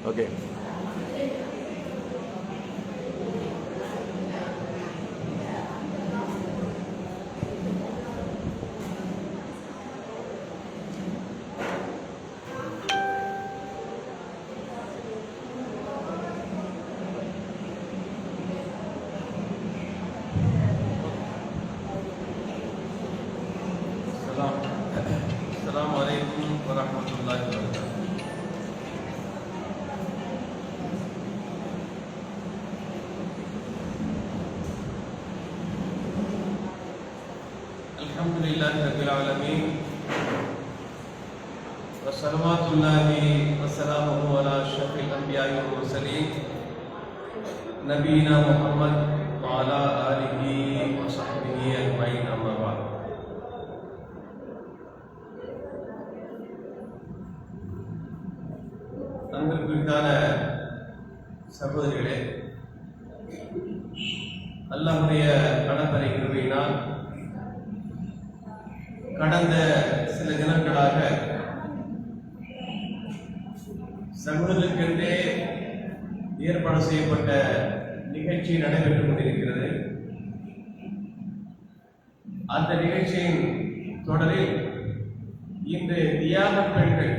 Okay. Assalamualaikum warahmatullahi wabarakatuh. Alhamdulillahi rabbil alamin. Wassalawatullahi wassalamuhu ala asyrafil anbiya'i wal mursalin nabiyina Muhammad wa ala alihi wa sahbihi ajma'in, amma ba'd. அன்பிற்குரித்தான சகோதரிகளே, அல்லாஹ்வுடைய கடற்படை கிருபையினால் கடந்த சில தினங்களாக சகோதரர்களுக்கென்றே ஏற்பாடு செய்யப்பட்ட நிகழ்ச்சி நடைபெற்றுக் கொண்டிருக்கிறது. அந்த நிகழ்ச்சியின் தொடரில் இன்று தியாக பெண்கள்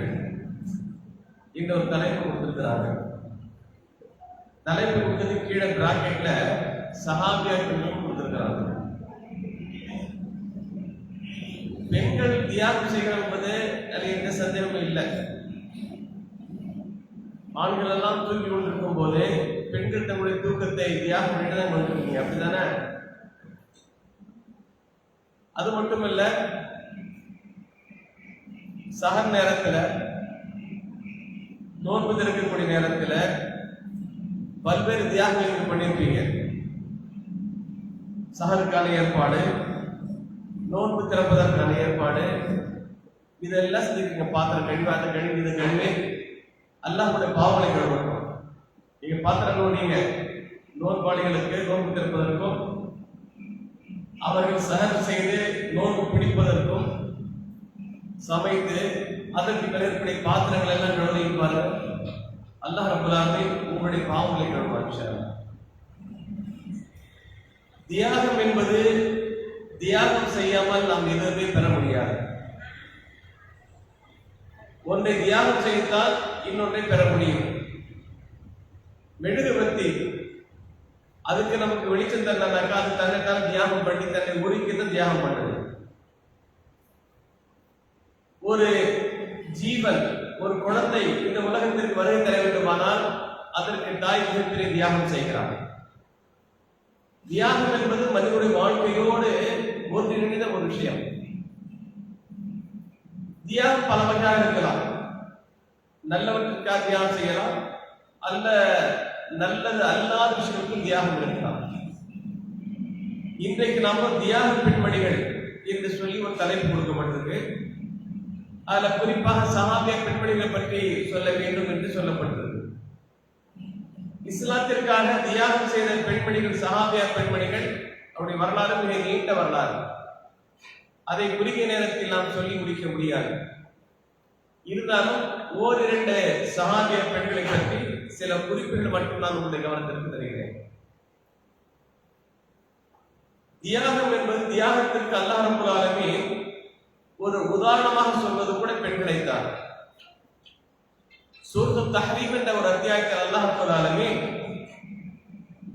இந்த ஒரு தலைப்பு கொடுத்திருக்கிறார்கள். தலைப்பு கொடுத்தது கீழே பிராக்கெட்ல சஹாபியாக்கள் கொடுத்திருக்கிறார்கள். பெண்கள் தியாகம் செய்கிறது என்பது அதில் எந்த சந்தேகமும் இல்லை. ஆண்கள் எல்லாம் தூக்கி கொண்டிருக்கும் போது பெண்கள் தங்களுடைய தூக்கத்தை தியாகம் பண்ணிட்டு தான் கொண்டிருக்கீங்க, அப்படித்தானே? அது மட்டுமல்ல, சஹர் நேரத்தில், நோன்பு திறக்கக்கூடிய நேரத்தில் பல்வேறு தியாகங்கள் பண்ணியிருப்பீங்க. சஹருக்கான ஏற்பாடு, நோன்பு திறப்பதற்கான ஏற்பாடு, இதெல்லாம் செஞ்சிருக்கீங்க. பாத்திரம் கழிவு, அதை கழிவு, இதை கழிவு, அல்லாஹ்வுடைய பாவங்களை கழுவணும். நீங்க பாத்திரம் நீங்க நோன்பாளிகளுக்கு நோன்பு திறப்பதற்கும் அவர்கள் சஹர் செய்து நோன்பு பிடிப்பதற்கும் சமைத்து அதற்கு பிறகு பாத்திரங்கள் எல்லாம் கழுவிப்பாரு. அல்லாஹ் ரப்பல் ஆலமீன் உங்களுடைய பாவங்களை கழுவார். தியாகம் என்பது தியாகம் செய்யாமல் நாம் எதுவுமே பெற முடியாது. ஒன்றை தியாகம் செய்தால் இன்னொன்றை பெற முடியும். மெழுகுவர்த்தி, அதுக்கு நமக்கு வெளிச்சம் தந்தாக்கா அது தன்னைத்தான் தியாகம் பண்ணி தன்னை உருக்கிதான் தியாகம் பண்ணுது. ஒரு ஜீவன், ஒரு குழந்தை இந்த உலகத்திற்கு வருகை தர வேண்டுமானால் அதற்கு தாய் மிகப்பெரிய தியாகம் செய்கிறார். தியாகம் என்பது மனிதனுடைய வாழ்க்கையோடு ஒன்றிணைந்த ஒரு விஷயம். தியாகம் பல வகையாக இருக்கலாம். நல்லவற்றுக்காக தியாகம் செய்யலாம், அல்ல நல்லது அல்லாத விஷயத்துக்கும் தியாகம் இருக்கலாம். இன்றைக்கு நாம தியாக பெண்மணிகள் என்று சொல்லி ஒரு தலைப்பு கொடுக்கப்பட்டிருக்கு. அதுல குறிப்பாக சஹாபியா பெண்மணிகளை பற்றி சொல்ல வேண்டும் என்று சொல்லப்பட்டது. இஸ்லாத்திற்காக தியாகம் செய்த பெண்மணிகள், சஹாபியா பெண்மணிகள், அவருடைய வரலாறு மிக நீண்ட வரலாறு. அதை குறுகிய நேரத்தில் நாம் சொல்லி முடிக்க முடியாது. இருந்தாலும் ஓரிரண்டு சஹாபியா பெண்களை பற்றி சில குறிப்புகள் மட்டும் நான் உங்களுடைய கவனத்திற்கு தருகிறேன். தியாகம் என்பது, தியாகத்திற்கு அல்லாஹ் ரப்பல் ஆலமீன் ஒரு உதாரணமாக சொல்வது கூட பெண்களைத்தான். சூரத்து தஹ்ரீம் என்ற ஒரு அத்தியாயத்தில் அல்லாஹ் ரப்பல் ஆலமீன்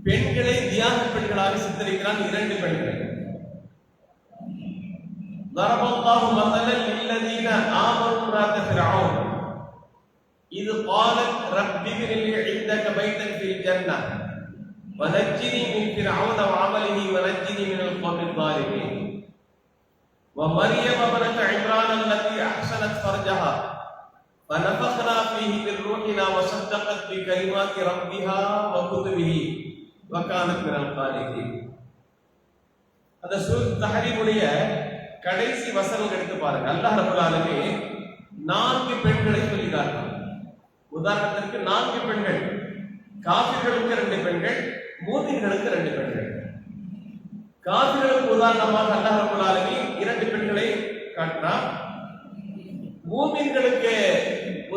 பெண்களை தியாக பெண்களாக சித்தரிக்கிறான். இரண்டு பெண்கள். ضرب الله مثلا للذين آمنوا امرأة فرعون إذ قالت رب ابن لي عندك بيتا في الجنة ونجني من فرعون وعمله ونجني من القوم الظالمين ومريم ابنة عمران التي أحسنت فرجها فنفخنا فيه من روحنا وصدقت بكلمات ربها وكتبه وكانت من القانتين. அந்த சூரத் தஹ்ரீமுடைய கடைசி வசனம் எடுத்து பாருங்க. அல்லாஹ் ரப்பல் ஆலமீன் 4 பெண்களை சொல்கிறார்கள். உதாரணத்திற்கு 4 பெண்கள், காஃபிர்களுக்கு 2 பெண்கள், மூமின்களுக்கு 2 பெண்கள். காஃபிர்களுக்கு உதாரணமாக அல்லாஹ் ரப்பல் ஆலமீன் 2 பெண்களை காட்டினார். மூமின்களுக்கு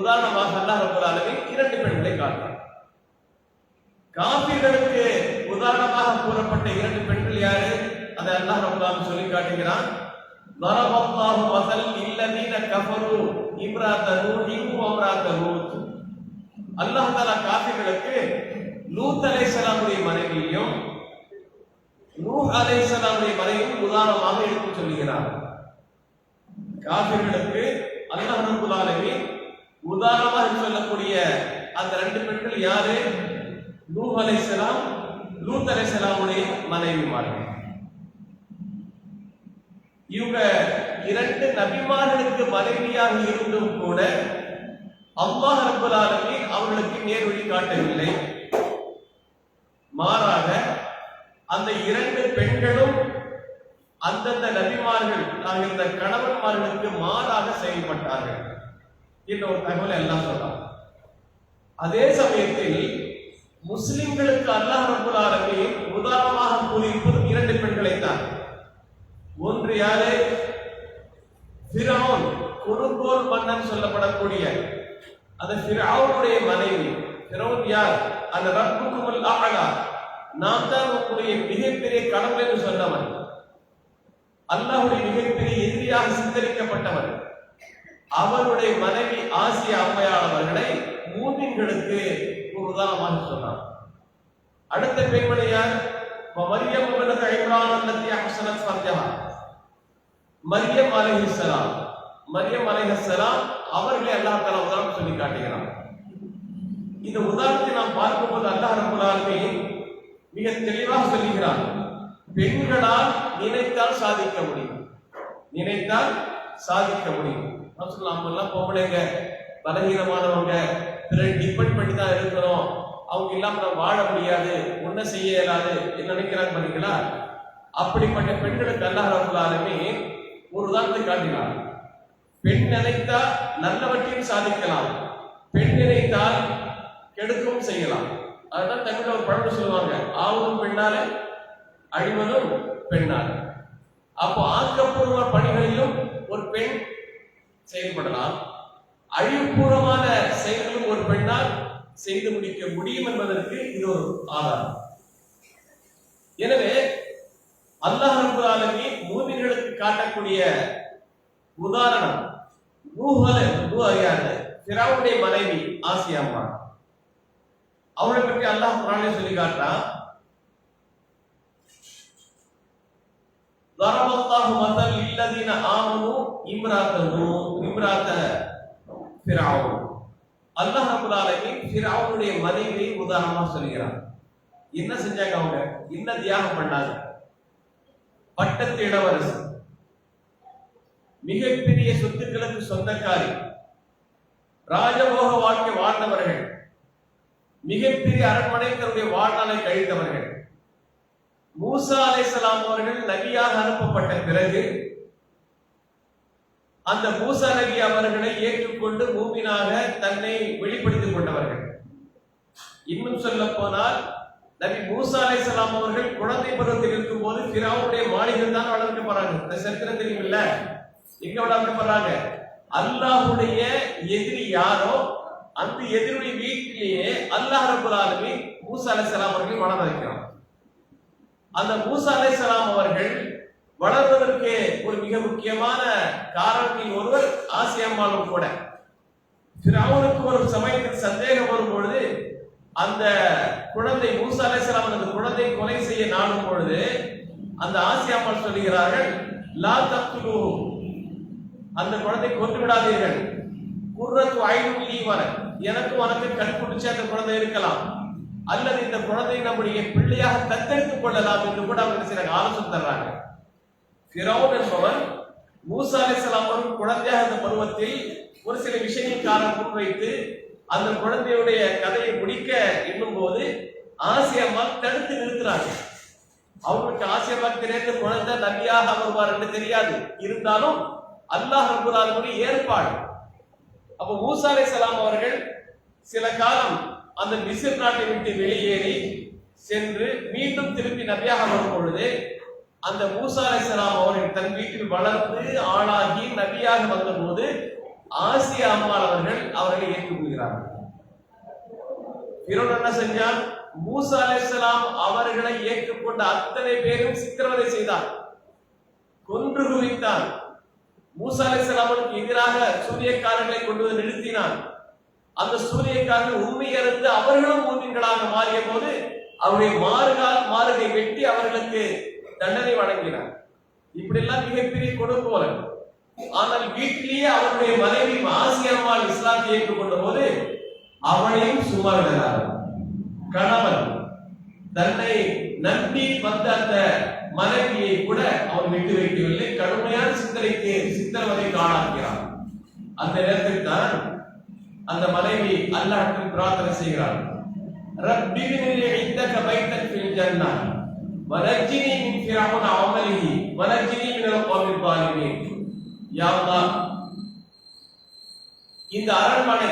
உதாரணமாக அல்லாஹ் ரப்பல் ஆலமீன் 2 பெண்களை காட்டுறான். காபிர்களுக்கு உதாரணமாக கூறப்பட்ட 2 பெண்கள் யாரு? அதை அல்லாஹ் ரப்பல் ஆலமீன் சொல்லி காட்டுகிறான். ضربallahu مثل للذين كفروا امرأة نوح وامرأة لوط. அல்லாஹ் தஆலா காபிர்களுக்கு லூத் அலைஹிஸ்ஸலாமுடைய மனைவியையும் நூஹ் அலைஹிஸ்ஸலாமுடைய மனைவியும் உதாரணமாக எடுத்து சொல்கிறார். காபிர்களுக்கு அல்லாஹ் ரப்பல் ஆலமீன் உதாரணமாக சொல்லக்கூடிய அந்த 2 பெண்கள் யாரு? நூஹ் அலைஹிஸ்ஸலாம், லூத் அலைஹிஸ்ஸலாமுடைய மனைவிமார்கள். இவங்க 2 நபிமார்களுக்கு மனைவியாக இருந்தும் கூட அல்லாஹ் ரப்பல் ஆலமீன் அவர்களுக்கு நேர்வழி காட்டவில்லை. மாறாக அந்த 2 பெண்களும் அந்தந்த நபிமார்கள் இந்த கணவன்மார்களுக்கு மாறாக செயல்பட்டார்கள் என்ற ஒரு தகவலை எல்லாம் சொல்றாங்க. அதே சமயத்தில் முஸ்லிம்களுக்கு அல்லாஹ் ரப்பல் ஆலமீன் உதாரணமாக கூறியிருப்பது 2 பெண்களை தான். ஒன்று யாரு? ஃபிரௌன், கொடுங்கோல் மன்னன் சொல்லப்படக்கூடிய அந்த ஃபிரௌனுடைய மனைவி. ஃபிரௌன் யார்? அந்த ரப்புக்குமுல் அஅலா, நான் தான் உங்களுடைய மிகப்பெரிய கடவுள் என்று சொன்னவன், அல்லாஹ்வுடைய மிகப்பெரிய எதிரியாக சித்தரிக்கப்பட்டவன். அவருடைய மனைவி ஆசியா அம்மையார் அவர்களை மூமின்களுக்கு ஒரு உதாரணமாக சொன்னார். அடுத்த பெண்மணி யார்? மரியம் பின்த் இம்ரான் அல்லதி அஹ்ஸனத் ஃபர்ஜஹா. மரியம் அலைஹிஸ்ஸலாம், மரியம் அலைஹிஸ்ஸலாம் அவர்களை அல்லாஹ் தஆலா உதாரணம் சொல்லி காட்டுகிறார். இந்த உதாரணத்தை நாம் பார்க்கும்போது அல்லாஹ் ரப்பல் ஆலமீன் மிக தெளிவாக சொல்லுகிறார், பெண்களால் நினைத்தால் சாதிக்க முடியும், நினைத்தால் சாதிக்க முடியும். நம்ம எல்லாம் பொம்பளைங்க, பலகீனமானவங்க, பிறகு டிபெண்ட் பண்ணி தான் இருக்கிறோம், அவங்க இல்லாம நம்ம வாழ முடியாது, ஒன்னும் செய்ய இயலாது நினைக்கிறாங்க பாத்தீங்களா? அப்படிப்பட்ட பெண்களுக்கு அல்லாஹ் ரப்பல் ஆலமீன் ஒரு உதாரணத்தை காட்டினார். பெண் நினைத்தால் நல்லவற்றையும் சாதிக்கலாம், பெண் நினைத்தால் கெடுக்கவும் செய்யலாம். அதுதான் தமிழ்ல ஒரு பழமொழி சொல்லுவாங்க, ஆவதும் பெண்ணால அழிவதும் பெண்ணால. அப்போ ஆக்கப்பூர்வ பணிகளிலும் ஒரு பெண் செயல்படலாம், அழிவுபூர்வமான செயல்களும் ஒரு பெண்ணால் செய்து முடிக்க முடியும் என்பதற்கு இது ஒரு ஆதாரம். எனவே அல்லாஹ் ரப்பல் ஆலமீன் மூமின்களுக்கு காட்டக்கூடிய உதாரணம் ஃபிரௌனுடைய மனைவி ஆசியா அம்மா. அவளை பற்றி அல்லாஹ் குர்ஆனில் சொல்லி காட்டுறான். ضربallahu مثل للذين آمنوا امرأة ஃபிரௌன். அல்லாஹ் ரப்பல் ஆலமீன் ஃபிரௌனுடைய மனைவியை உதாரணமாக சொல்கிறார். என்ன செஞ்சாங்க அவங்க? என்ன தியாகம் பண்ணாங்க? பட்டத்து இளவரசி, மிகப்பெரிய சொத்துக்களுக்கு சொந்தக்காரி, ராஜபோக வாழ்க்கை வாழ்ந்தவர்கள், மிகப்பெரிய அரண்மனை தன்னுடைய வாழ்நாளை கழித்தவர்கள். மூசா அலைஹிஸ்ஸலாம் அவர்கள் நபியாக அனுப்பப்பட்ட பிறகு அந்த மூசா நபி அவர்களை ஏற்றுக்கொண்டு மூமினாக தன்னை வெளிப்படுத்திக் கொண்டவர்கள். இன்னும் சொல்ல போனால் நபி மூசா அலைஹிஸ்ஸலாம் அவர்கள் குழந்தை பருவத்தில் இருக்கும் போது ஃபிரௌனுடைய மாளிகை தான் வளர்க்கப்படுறாங்க. இந்த சரித்திரம் தெரியுமில்ல? எங்க வளர்க்கப்படுறாங்க? அல்லாஹ்வுடைய எதிரி யாரோ அந்த எதிரியுடைய வீட்டிலேயே அல்லாஹ் ரப்பல் ஆலமீன் மூசா அலைஹிஸ்ஸலாம் அவர்கள் வளர வைக்கிறார். அந்த மூசா அலைஹிஸ்ஸலாம் அவர்கள் வளர்வதற்கு ஒரு மிக முக்கியமான காரணத்தில் ஒருவர் ஆசியா அம்மாளும் கூட. ஃபிரௌனுக்கு ஒரு சமயத்தில் சந்தேகம் வரும் பொழுது அந்த குழந்தை மூசா அலைஹிஸ்ஸலாம் அந்த குழந்தை கொலை செய்ய நாடும் பொழுது அந்த ஆசியா அம்மாள் சொல்லுகிறார்கள், லா தக்துலூஹு, அந்த குழந்தை கொன்று விடாதீர்கள், குர்ரத்து ஐனுன் லீ வர, எனக்கு உனக்கு கண்குடிச்சு அந்த குழந்தை இருக்கலாம், அல்லது இந்த குழந்தை நம்முடைய பிள்ளையாக தத்தெடுத்துக் கொள்ளலாம் என்று கூட அவங்க சில ஆலோசனை தர்றாங்க. ஃபிரௌன் என்பவன் மூசா அலைஹிஸ்ஸலாம் அவர்கள் குழந்தையாக அந்த பருவத்தில் ஒரு சில விஷயங்கள் காரணம் முன்வைத்து அந்த குழந்தையுடைய கதையை முடிக்க எண்ணும் போது ஆசியா அம்மாள் தடுத்து நிறுத்துறாங்க. அவங்களுக்கு ஆசியா அம்மாளுக்கு தெரியாத குழந்தை நபியாக வருவார் என்று தெரியாது, இருந்தாலும் அல்லாஹ் ரப்பல் ஆலமீன் ஏற்பாடு. அப்ப மூசா அலைஹிஸ்ஸலாம் அவர்கள் சில காலம் அந்த மிஸ்ர் நாட்டை விட்டு வெளியேறி சென்று மீண்டும் திருப்பி நபியாக வரும் பொழுது அந்த மூசா அலைஹிஸ்ஸலாம் அவர்கள் தன் வீட்டில் வளர்ந்து ஆளாகி நபியாக வந்த போது ஆசியா அம்மாள் அவர்கள் அவர்களை ஏற்றுக்கொள்கிறார்கள். ஃபிரௌன் என்ன செஞ்சான்? மூசா அலைஹிஸ்ஸலாம் அவர்களை ஏற்றுக்கொண்ட அத்தனை பேரும் சித்திரவதை செய்தான், கொன்று குவித்தான். மூசா அலைஹிஸ்ஸலாமுக்கு எதிராக சூரியக்காரர்களை கொண்டு வந்து நிறுத்தினான். அந்த சூரியக்காரர்கள் உண்மை அறிந்து அவர்களும் மூமின்களாக மாறிய போது அவருடைய மாறுகை வெட்டி அவர்களுக்கு தண்டனை வழங்கினார். இப்படி எல்லாம் மிகப்பெரிய கொடுங்கோலன். ஆனால் வீட்டிலேயே அவருடைய மனைவி ஆசியம்மாள் இஸ்லாத்தை ஏற்றுக்கொண்ட போது அவனையும் சும்மா விடுகிறார். கணவன் தன்னை நம்பி வந்த அந்த மனைவியை கூட அவன் விட்டு வைக்கவில்லை, கடுமையான சித்திரவதைக்கு ஆளாக்கிறான். அந்த நேரத்தில் தான் அந்த மனைவி அல்லாஹ்விடம் பிரார்த்தனை செய்கிறார். ரப்பி பினிலி இந்தக பைத்தன் ஃபில் ஜன்னah வனஜ்ஜினி மின் ஃபிரௌன வஅமலிஹி வனஜ்ஜினி மினல் கௌமில் ஸாலிமீன். யா அல்லாஹ், இந்த அரண்மனை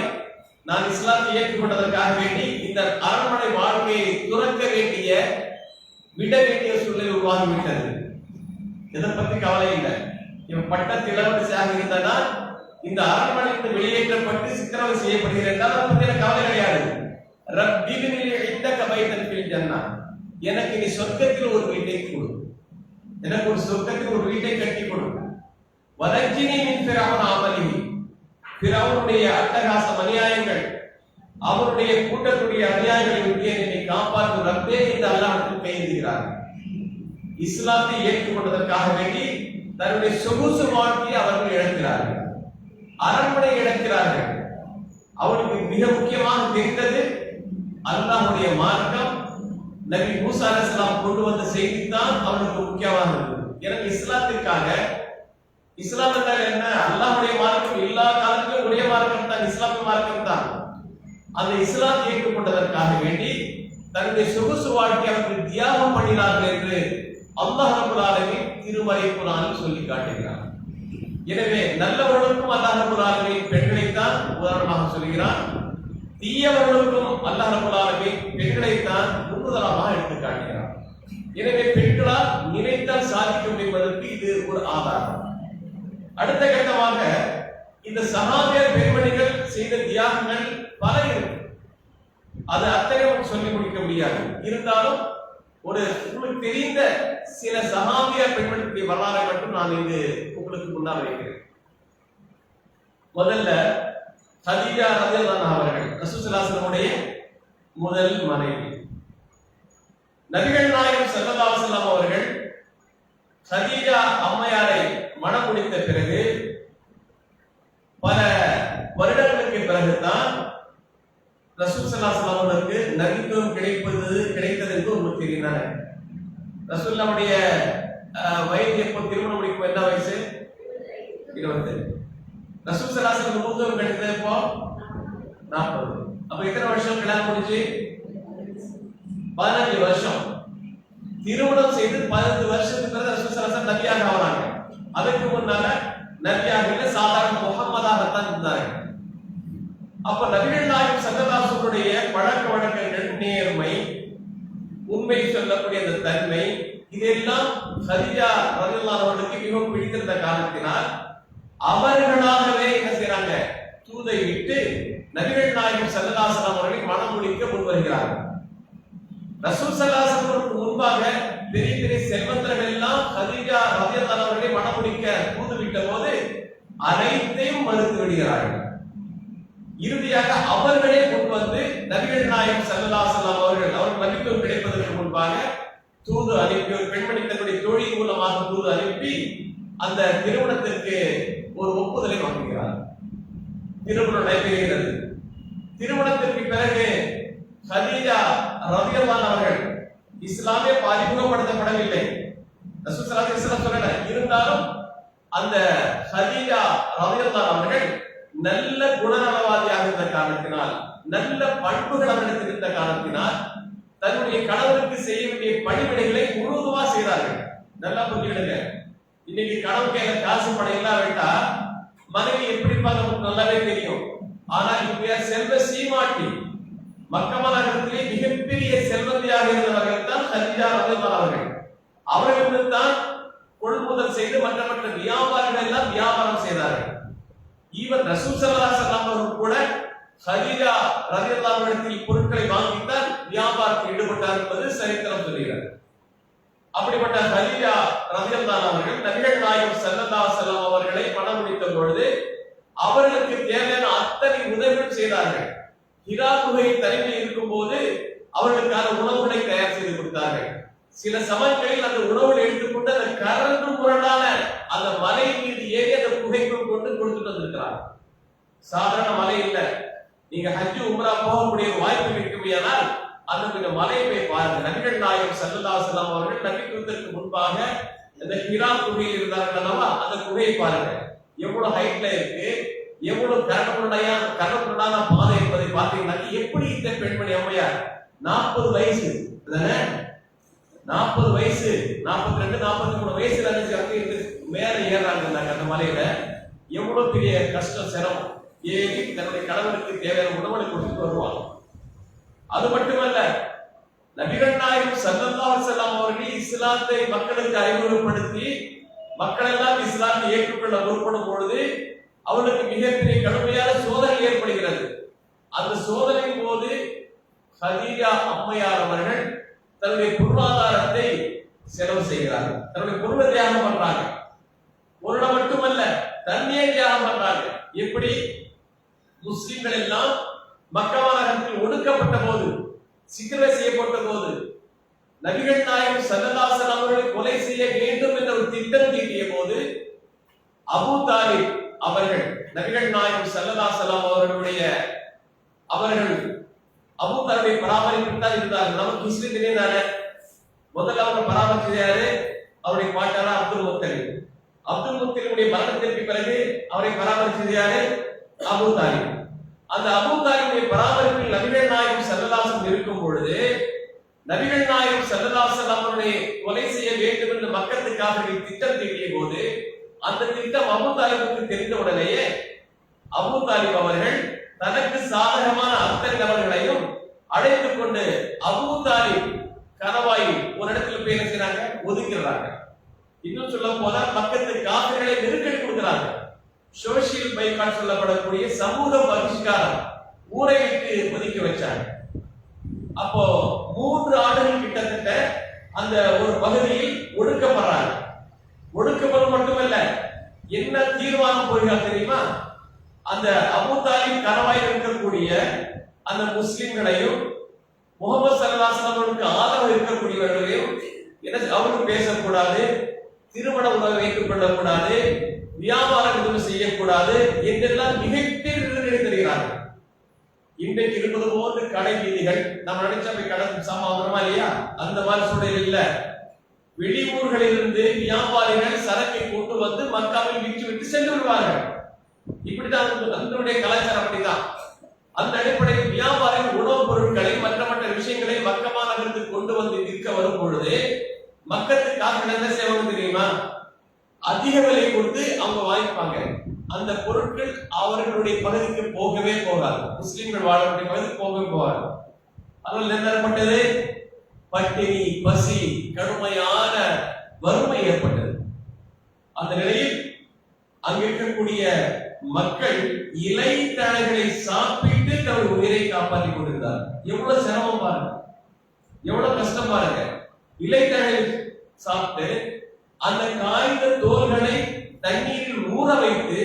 நான் இஸ்லாத்தை ஏற்றுக்கொண்டதற்காக வேண்டி இந்த அரண்மனை வாழ்க்கையை துறக்க விட வேண்டிய சூழ்நிலை உருவாகிவிட்டது. இதை பத்தி கவலை இல்லை. இவன் பட்டத்து இளவரசியாக இருந்தனா இந்த அரண்மனைக்கு வெளியேற்றப்பட்டு சித்திரவதை செய்யப்படுகிறேன், அதை பத்தி எனக்கு கவலை கிடையாது. ரப்பி பினிலி இந்தக பைத்தன் ஃபில் ஜன்னah, எனக்கு நீ சொர்க்கத்தில் ஒரு வீட்டை கொடு, எனக்கு ஒரு சொர்க்கத்தில் ஒரு வீட்டை கட்டி கொடு. வனஜ்ஜினி மின் ஃபிரௌன வஅமலிஹி, ஃபிரௌனுடைய அட்டகாசம் அநியாயங்கள், அவருடைய கூட்டத்துடைய அநியாயங்களை விட்டு என்னை காப்பாற்றும் ரப்பே என்று அல்லாஹ்விடம் கையேந்துகிறார். இஸ்லாத்தை ஏற்றுக்கொண்டதற்காக வேண்டி தன்னுடைய சொகுசு வாழ்க்கையை அவர்கள் இழக்கிறார்கள், அரண்மனை இழக்கிறார்கள். அவருக்கு மிக முக்கியமாக தெரிந்தது அல்லாஹ்வுடைய மார்க்கம், நபி மூசா அலைஹிஸ்ஸலாம் கொண்டு வந்த செய்தி தான் அவருக்கு முக்கியமாக இருந்தது. எனக்கு இஸ்லாத்திற்காக, இஸ்லாம் என்றால் என்ன? அல்லாஹ்வுடைய மார்க்கம், எல்லா காலத்திலும் ஒரே மார்க்கம் தான், இஸ்லாமிய மார்க்கம் தான். அந்த இஸ்லாத்தை ஏற்றுக்கொண்டதற்காக வேண்டி தன்னுடைய சொகுசு வாழ்க்கை அவர்கள் தியாகம் பண்ணினார்கள் என்று அல்லாஹ் ரப்பல் ஆலமீன் திருமறை குர்ஆனில் சொல்லி காட்டுகிறார். எனவே நல்லவர்களுக்கும் அல்லாஹ் ரப்பல் ஆலமீன் பெண்களைத்தான் உதாரணமாக சொல்கிறார், தீயவர்களுக்கும் அல்லாஹ் ரப்பல் ஆலமீன் பெண்களைத்தான் முன்னுதாரணமாக எடுத்து காட்டுகிறார். எனவே பெண்களால் நினைத்தால் சாதிக்க முடிவதற்கு இது ஒரு ஆதாரம். அடுத்த கட்டமாக இந்த சஹாபியர் பெண்மணிகள் செய்த தியாகங்கள் பல இருக்கு, அது அத்தனையும் சொல்லி முடிக்க முடியாது. இருந்தாலும் ஒரு உங்களுக்கு தெரிந்த சில சஹாபியர் பெண்மணிகளுடைய வரலாறை மட்டும் நான் இங்கு உங்களுக்கு முன்னால் வைக்கிறேன். முதல்ல ஹதீஜா ரலியல்லாஹு அன்ஹா அவர்கள் ரசூல் ஸல்லல்லாஹு அலைஹி வஸல்லம் முதல் மனைவி. நபிகள் நாயகம் ஸல்லல்லாஹு அலைஹி வஸல்லம் அவர்கள் ஹதீஜா அம்மையாரை மணம் முடித்த பிறகு பல வருடங்களுக்கு பிறகுதான் ரசூல் ஸல்லல்லாஹு அலைஹி வஸல்லம் அவர்களுக்கு நபித்துவம் கிடைத்தது என்று உங்களுக்கு தெரியுதானே? ரசூலுல்லாஹ்வுடைய வயது எப்போ திருமணம் முடிக்கும்? என்ன வயசு? 20. ரசூல் ஸல்லல்லாஹு அலைஹி வஸல்லம் நபித்துவம் கிடைத்தது எப்போ? 40. அப்ப எத்தனை வருஷம் கல்யாணம் முடிச்சு? 15 வருஷம். திருமணம் செய்து 15 வருஷத்துக்கு பிறகு ரசூல் ஸல்லல்லாஹு அலைஹி வஸல்லம் நபியாக ஆனாங்க. அதுக்கு முன்னால நபியாக இல்ல, சாதாரண முஹம்மதாகத்தான் இருந்தாங்க. அப்ப நபிகள் நாயகம் ஸல்லல்லாஹு அலைஹி வஸல்லம் பழக்க வழக்கங்கள், நேர்மை, உண்மை சொல்லக்கூடிய அந்த தன்மை, இதெல்லாம் ஹதீஜா ரலியல்லாஹு அன்ஹா அவர்களுக்கு மிகவும் பிடித்திருந்த காரணத்தினால் அவர்களாகவே என்ன செய்றாங்க? தூதை விட்டு நபிகள் நாயகம் ஸல்லல்லாஹு அலைஹி வஸல்லம் அவர்களை மணம் முடிக்க முன் வருகிறார்கள். ரசூல் ஸல்லல்லாஹு அலைஹி வஸல்லம் முன்பாக பெரிய பெரிய செல்வந்தர்கள் எல்லாம் ஹதீஜா ரலியல்லாஹு அன்ஹா அவர்களை மணம் முடிக்க தூது விட்ட போது அனைத்தையும் மறுத்து விடுகிறார்கள். இறுதியாக அவர்களே முன் வந்து நபிகள் நாயகம் ஸல்லல்லாஹு அலைஹி வஸல்லம் அவர்கள் நபித்துவம் கிடைப்பதற்கு முன்பாக தூது அனுப்பி, ஒரு பெண்மணி தன்னுடைய தோழி மூலமாக தூது அனுப்பி அந்த திருமணத்திற்கு ஒரு ஒப்புதலை வாங்குகிறார். திருமணம் நடைபெறுகிறது. திருமணத்திற்கு பிறகு ஹதீஜா ரலியல்லாஹு அன்ஹா அவர்கள் இஸ்லாமே அறிமுகப்படுத்தப்படவில்லை, ரசூல் ஸல்லல்லாஹு அலைஹி வஸல்லம் சொல்லல. இருந்தாலும் அந்த ஹதீஜா ரலியல்லாஹு அன்ஹா அவர்கள் நல்ல குணநலவாதியாக இருந்த காரணத்தினால், நல்ல பண்புகள் அவர்களுக்கு இருந்த காரணத்தினால் தன்னுடைய கணவருக்கு செய்ய வேண்டிய பணிவிடைகளை முழுவதுமா செய்தார்கள். நல்லா புரிஞ்சுக்கிடுங்க. இன்னைக்கு கணவன் கையில காசு பணம் இல்லாவிட்டா மனைவி எப்படி நமக்கு நல்லாவே தெரியும். ஆனால் இப்ப செல்வ சீமாட்டி மக்கமா நகரத்திலே மிகப்பெரிய செல்வந்தியாக இருந்தவர்கள் தான் ஹதீஜா ரலியல்லாஹு அவர்கள். அவர்கள் தான் கொள்முதல் செய்து மற்ற வியாபாரிகள் எல்லாம் வியாபாரம் செய்தார்கள். ஈவன் ரசூல் ஸல்லல்லாஹு அலைஹி வஸல்லம் அவர்கள் கூட ஹதீஜா ரலியல்லாஹு அன்ஹா பொருட்களை வாங்கித்தான் வியாபாரத்தில் ஈடுபட்டார் என்பது சரித்திரம் சொல்கிறது. அப்படிப்பட்ட ஹதீஜா ரலியல்லாஹு அவர்கள் நபிகள் நாயகம் ஸல்லல்லாஹு அலைஹி வஸல்லம் அவர்களை மணம் முடித்த பொழுது அவர்களுக்கு தேவையான அத்தனை உதவிகள் செய்தார்கள். ஹிரா குகை தனிமையில் இருக்கும் போது அவர்களுக்கான உணவுகளை தயார் செய்து கொடுத்தார்கள். சில சமயங்களில் அந்த உணவுகளை எடுத்துக்கொண்டு அந்த கரண்டு முரடான அந்த மலை மீது ஏறி அந்த குகைக்குள் கொண்டு கொடுத்துட்டு வந்திருக்கிறார். சாதாரண மலை இல்ல. நீங்க ஹஜ் உம்ரா போகக்கூடிய வாய்ப்பு இருக்குமையானால் அந்த மலையை போய் பாருங்க. நபிகள் நாயகம் ஸல்லல்லாஹு அலைஹி வஸல்லம் அவர்கள் நபித்துவத்திற்கு முன்பாக அந்த ஹிரா குகையில் இருந்தார்கள் அல்லவா, அந்த குகையை பாருங்க. எவ்வளவு ஹைட்ல இருக்கு, எவ்வளவு கரடுமுரடான பாதை என்பதை பார்த்தீங்கன்னா எப்படி இந்த பெண்மணி அம்மையார் 40 வயசு 40 வயசு 42 43 வயசுல இருந்து மேல ஏறாங்க அந்த மலையில. எவ்வளவு பெரிய கஷ்டம் சிரமம். ஏறி தன்னுடைய கணவனுக்கு தேவையான உணவுகளை கொடுத்துட்டு வருவாங்க. அது மட்டுமல்ல, நபிகள் நாயகம் ஸல்லல்லாஹு அலைஹி வஸல்லம் அவர்கள் இஸ்லாத்தை மக்களுக்கு அறிமுகப்படுத்தி மக்கள் எல்லாம் இஸ்லாத்தை ஏற்றுக்கொள்ள முற்படும் பொழுது அவர்களுக்கு மிகப்பெரிய கடுமையான சோதனை ஏற்படுகிறது. அந்த சோதனையின் போது ஹதீஜா அம்மையார் அவர்கள் தன்னுடைய பொருளாதாரத்தை செலவு செய்கிறார்கள். தன்னுடைய பொருளை தியாகம் பண்றாங்க. பொருளை மட்டுமல்ல, தண்ணியை தியாகம் பண்றாங்க. எப்படி? முஸ்லிம்கள் எல்லாம் மக்கா நகரத்தில் ஒடுக்கப்பட்ட போது, சித்திரவதை செய்யப்பட்ட போது நபிகள் நாயகம் ஸல்லல்லாஹு அலைஹி வஸல்லம் அவர்களை கொலை செய்ய வேண்டும் என்ற ஒரு திட்டம் தீட்டிய போது அபூ தாலிப் அவர்கள் நபிகள் நாயகம் ஸல்லல்லாஹு அலைஹி வஸல்லம் அவர்கள் அபூ தாலிபை பராமரிப்பில் தான் இருந்தார்கள். நமக்கு முஸ்லிம் தெரியாதானே? முதல்ல அவங்க பராமரிச்சது யாரு? அவருடைய பாட்டாரா அப்துல் முத்தலிப். அப்துல் முத்தலிபுடைய மரணத்திற்கு பிறகு அவரை பராமரிச்சது யாரு? அபூ தாலிப். அந்த அபூ தாலிபுடைய பராமரிப்பில் நபிகள் நாயகம் ஸல்லல்லாஹு அலைஹி வஸல்லம் இருக்கும் பொழுது நபிகள் நாயகம் ஸல்லல்லாஹு அலைஹி வஸல்லம் அவர்களை கொலை செய்ய வேண்டும் என்று மக்களுக்காக திட்டம் தீட்டிய போது அந்த திட்டம் அபூ தாலிபுக்கு தெரிந்த உடனேயே அபூ தாலிப் அவர்கள் தனக்கு சாதகமான அத்தனை நபர்களையும் அழைத்துக் கொண்டு அபூ தாலிப் கணவாயில் ஒரு இடத்துல போய் என்ன செய்றாங்க? ஒதுக்கிறாங்க. இன்னும் சொல்ல போனா பக்கத்து காபிர்களை நெருக்கடி கொடுக்கிறாங்க. சோசியல் பைகாட் சொல்லப்படக்கூடிய சமூக பகிஷ்காரம், ஊரை விட்டு ஒதுக்கி வச்சாங்க. அப்போ 3 ஆண்டுகள் கிட்டத்தட்ட அந்த ஒரு பகுதியில் ஒடுக்கப்படுறாங்க. ஒடுக்கப்படும் மட்டுமல்ல, என்ன தீர்மானம் போகிறார் தெரியுமா? அந்த அபூ தாலிப் கணவாயில் இருக்கக்கூடிய அந்த முஸ்லிம்களையும் முகமது ஸல்லல்லாஹு அலைஹி வஸல்லம் ஆதரவு இருக்கக்கூடியவர்களையும் அவருக்கு பேசக்கூடாது, திருமண உறவை வைத்துக் கொள்ளக்கூடாது, வியாபாரம் எதுவும் செய்யக்கூடாது என்றெல்லாம் மிகப்பெரிய தெரிகிறார்கள். இன்றைக்கு இருப்பது போன்று கடை வீதிகள் நம்ம நினைச்சா போய் கடை சாமான் இல்லையா, அந்த மாதிரி சூழல் இல்ல. வெளியூர்களில் இருந்து வியாபாரிகள் சரக்கை கொண்டு வந்து மக்காவில் விற்று விட்டு சென்று விடுவார்கள். இப்படிதான் நம்மளுடைய கலாச்சாரம். அப்படிதான். அந்த அடிப்படையில் வியாபாரிகள் உணவுப் பொருட்களை மற்ற விஷயங்களை மக்கமா நகரத்துக்கு கொண்டு வந்து விற்க வரும் பொழுது மக்களுக்காக என்ன செய்வாங்க தெரியுமா? அதிக விலை கொடுத்து அவங்க வாங்கிப்பாங்க. அந்த பொருட்கள் அவர்களுடைய பகுதிக்கு போகவே போகாது. முஸ்லிம்கள் வாழக்கூடிய பகுதிக்கு போகவே போகாது. அதனால் என்ன ஏற்பட்டது? பட்டினி, பசி, கடுமையான வறுமை ஏற்பட்டது. அந்த நிலையில் அங்கு இருக்கக்கூடிய மக்கள் இலை தழைகளை சாப்பிட்டு தன்னுடைய உயிரை காப்பாற்றிக் கொண்டிருந்தார். எவ்வளவு சிரமம் பாருங்க, எவ்வளவு கஷ்டம் பாருங்க. இலை தழைகளை சாப்பிட்டு அந்த காய்ந்த தோல்களை தண்ணீரில் ஊற வைத்து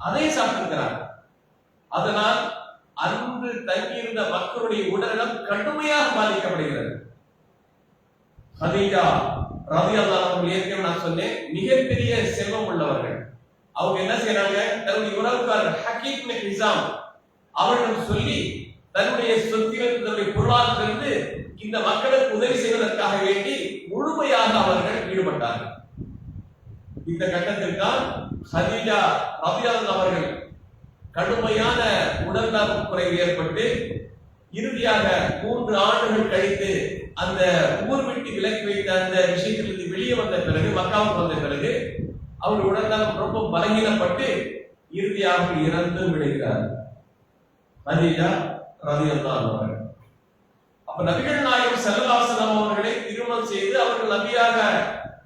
அதை சாப்பிட்டிருக்கிறார். அதனால் அன்று தங்கியிருந்த மக்களுடைய உடல்நலம் கடுமையாக பாதிக்கப்படுகிறது. ஹதீஜா ரலியல்லாஹு அன்ஹா ஏற்கனவே நான் சொன்னேன், மிகப்பெரிய செல்வம் உள்ளவர்கள். அவங்க என்ன செய்யறாங்க? தன்னுடைய உறவுக்காரர் ஹக்கீம் இப்னு ஹிஸாம் அவர்கள் சொல்லி தன்னுடைய சொத்தில் தன்னுடைய பொருளாதாரத்திலிருந்து இந்த மக்களுக்கு உதவி செய்வதற்காக வேண்டி முழுமையாக அவர்கள் ஈடுபட்டார்கள். இந்த கட்டத்தில் தான் ஹதீஜா ரலியல்லாஹு அவர்கள் கடுமையான உடல்நலம் குறைவு ஏற்பட்டு இறுதியாக 3 ஆண்டுகள் கழித்து அந்த ஊர் விட்டு விலக்கி வைத்த அந்த விஷயத்திலிருந்து வெளியே வந்த பிறகு, மக்காவுக்கு வந்த பிறகு அவர் உடல்நலம் ரொம்ப பலகீனப்பட்டு இறுதியாக இறந்து விடுகிறார் ஹதீஜா ரலியல்லாஹு அன்ஹா. அப்ப நபிகள் நாயகம் ஸல்லல்லாஹு அலைஹி வஸல்லம் அவர்களை திருமணம் செய்து அவர்கள் நபியாக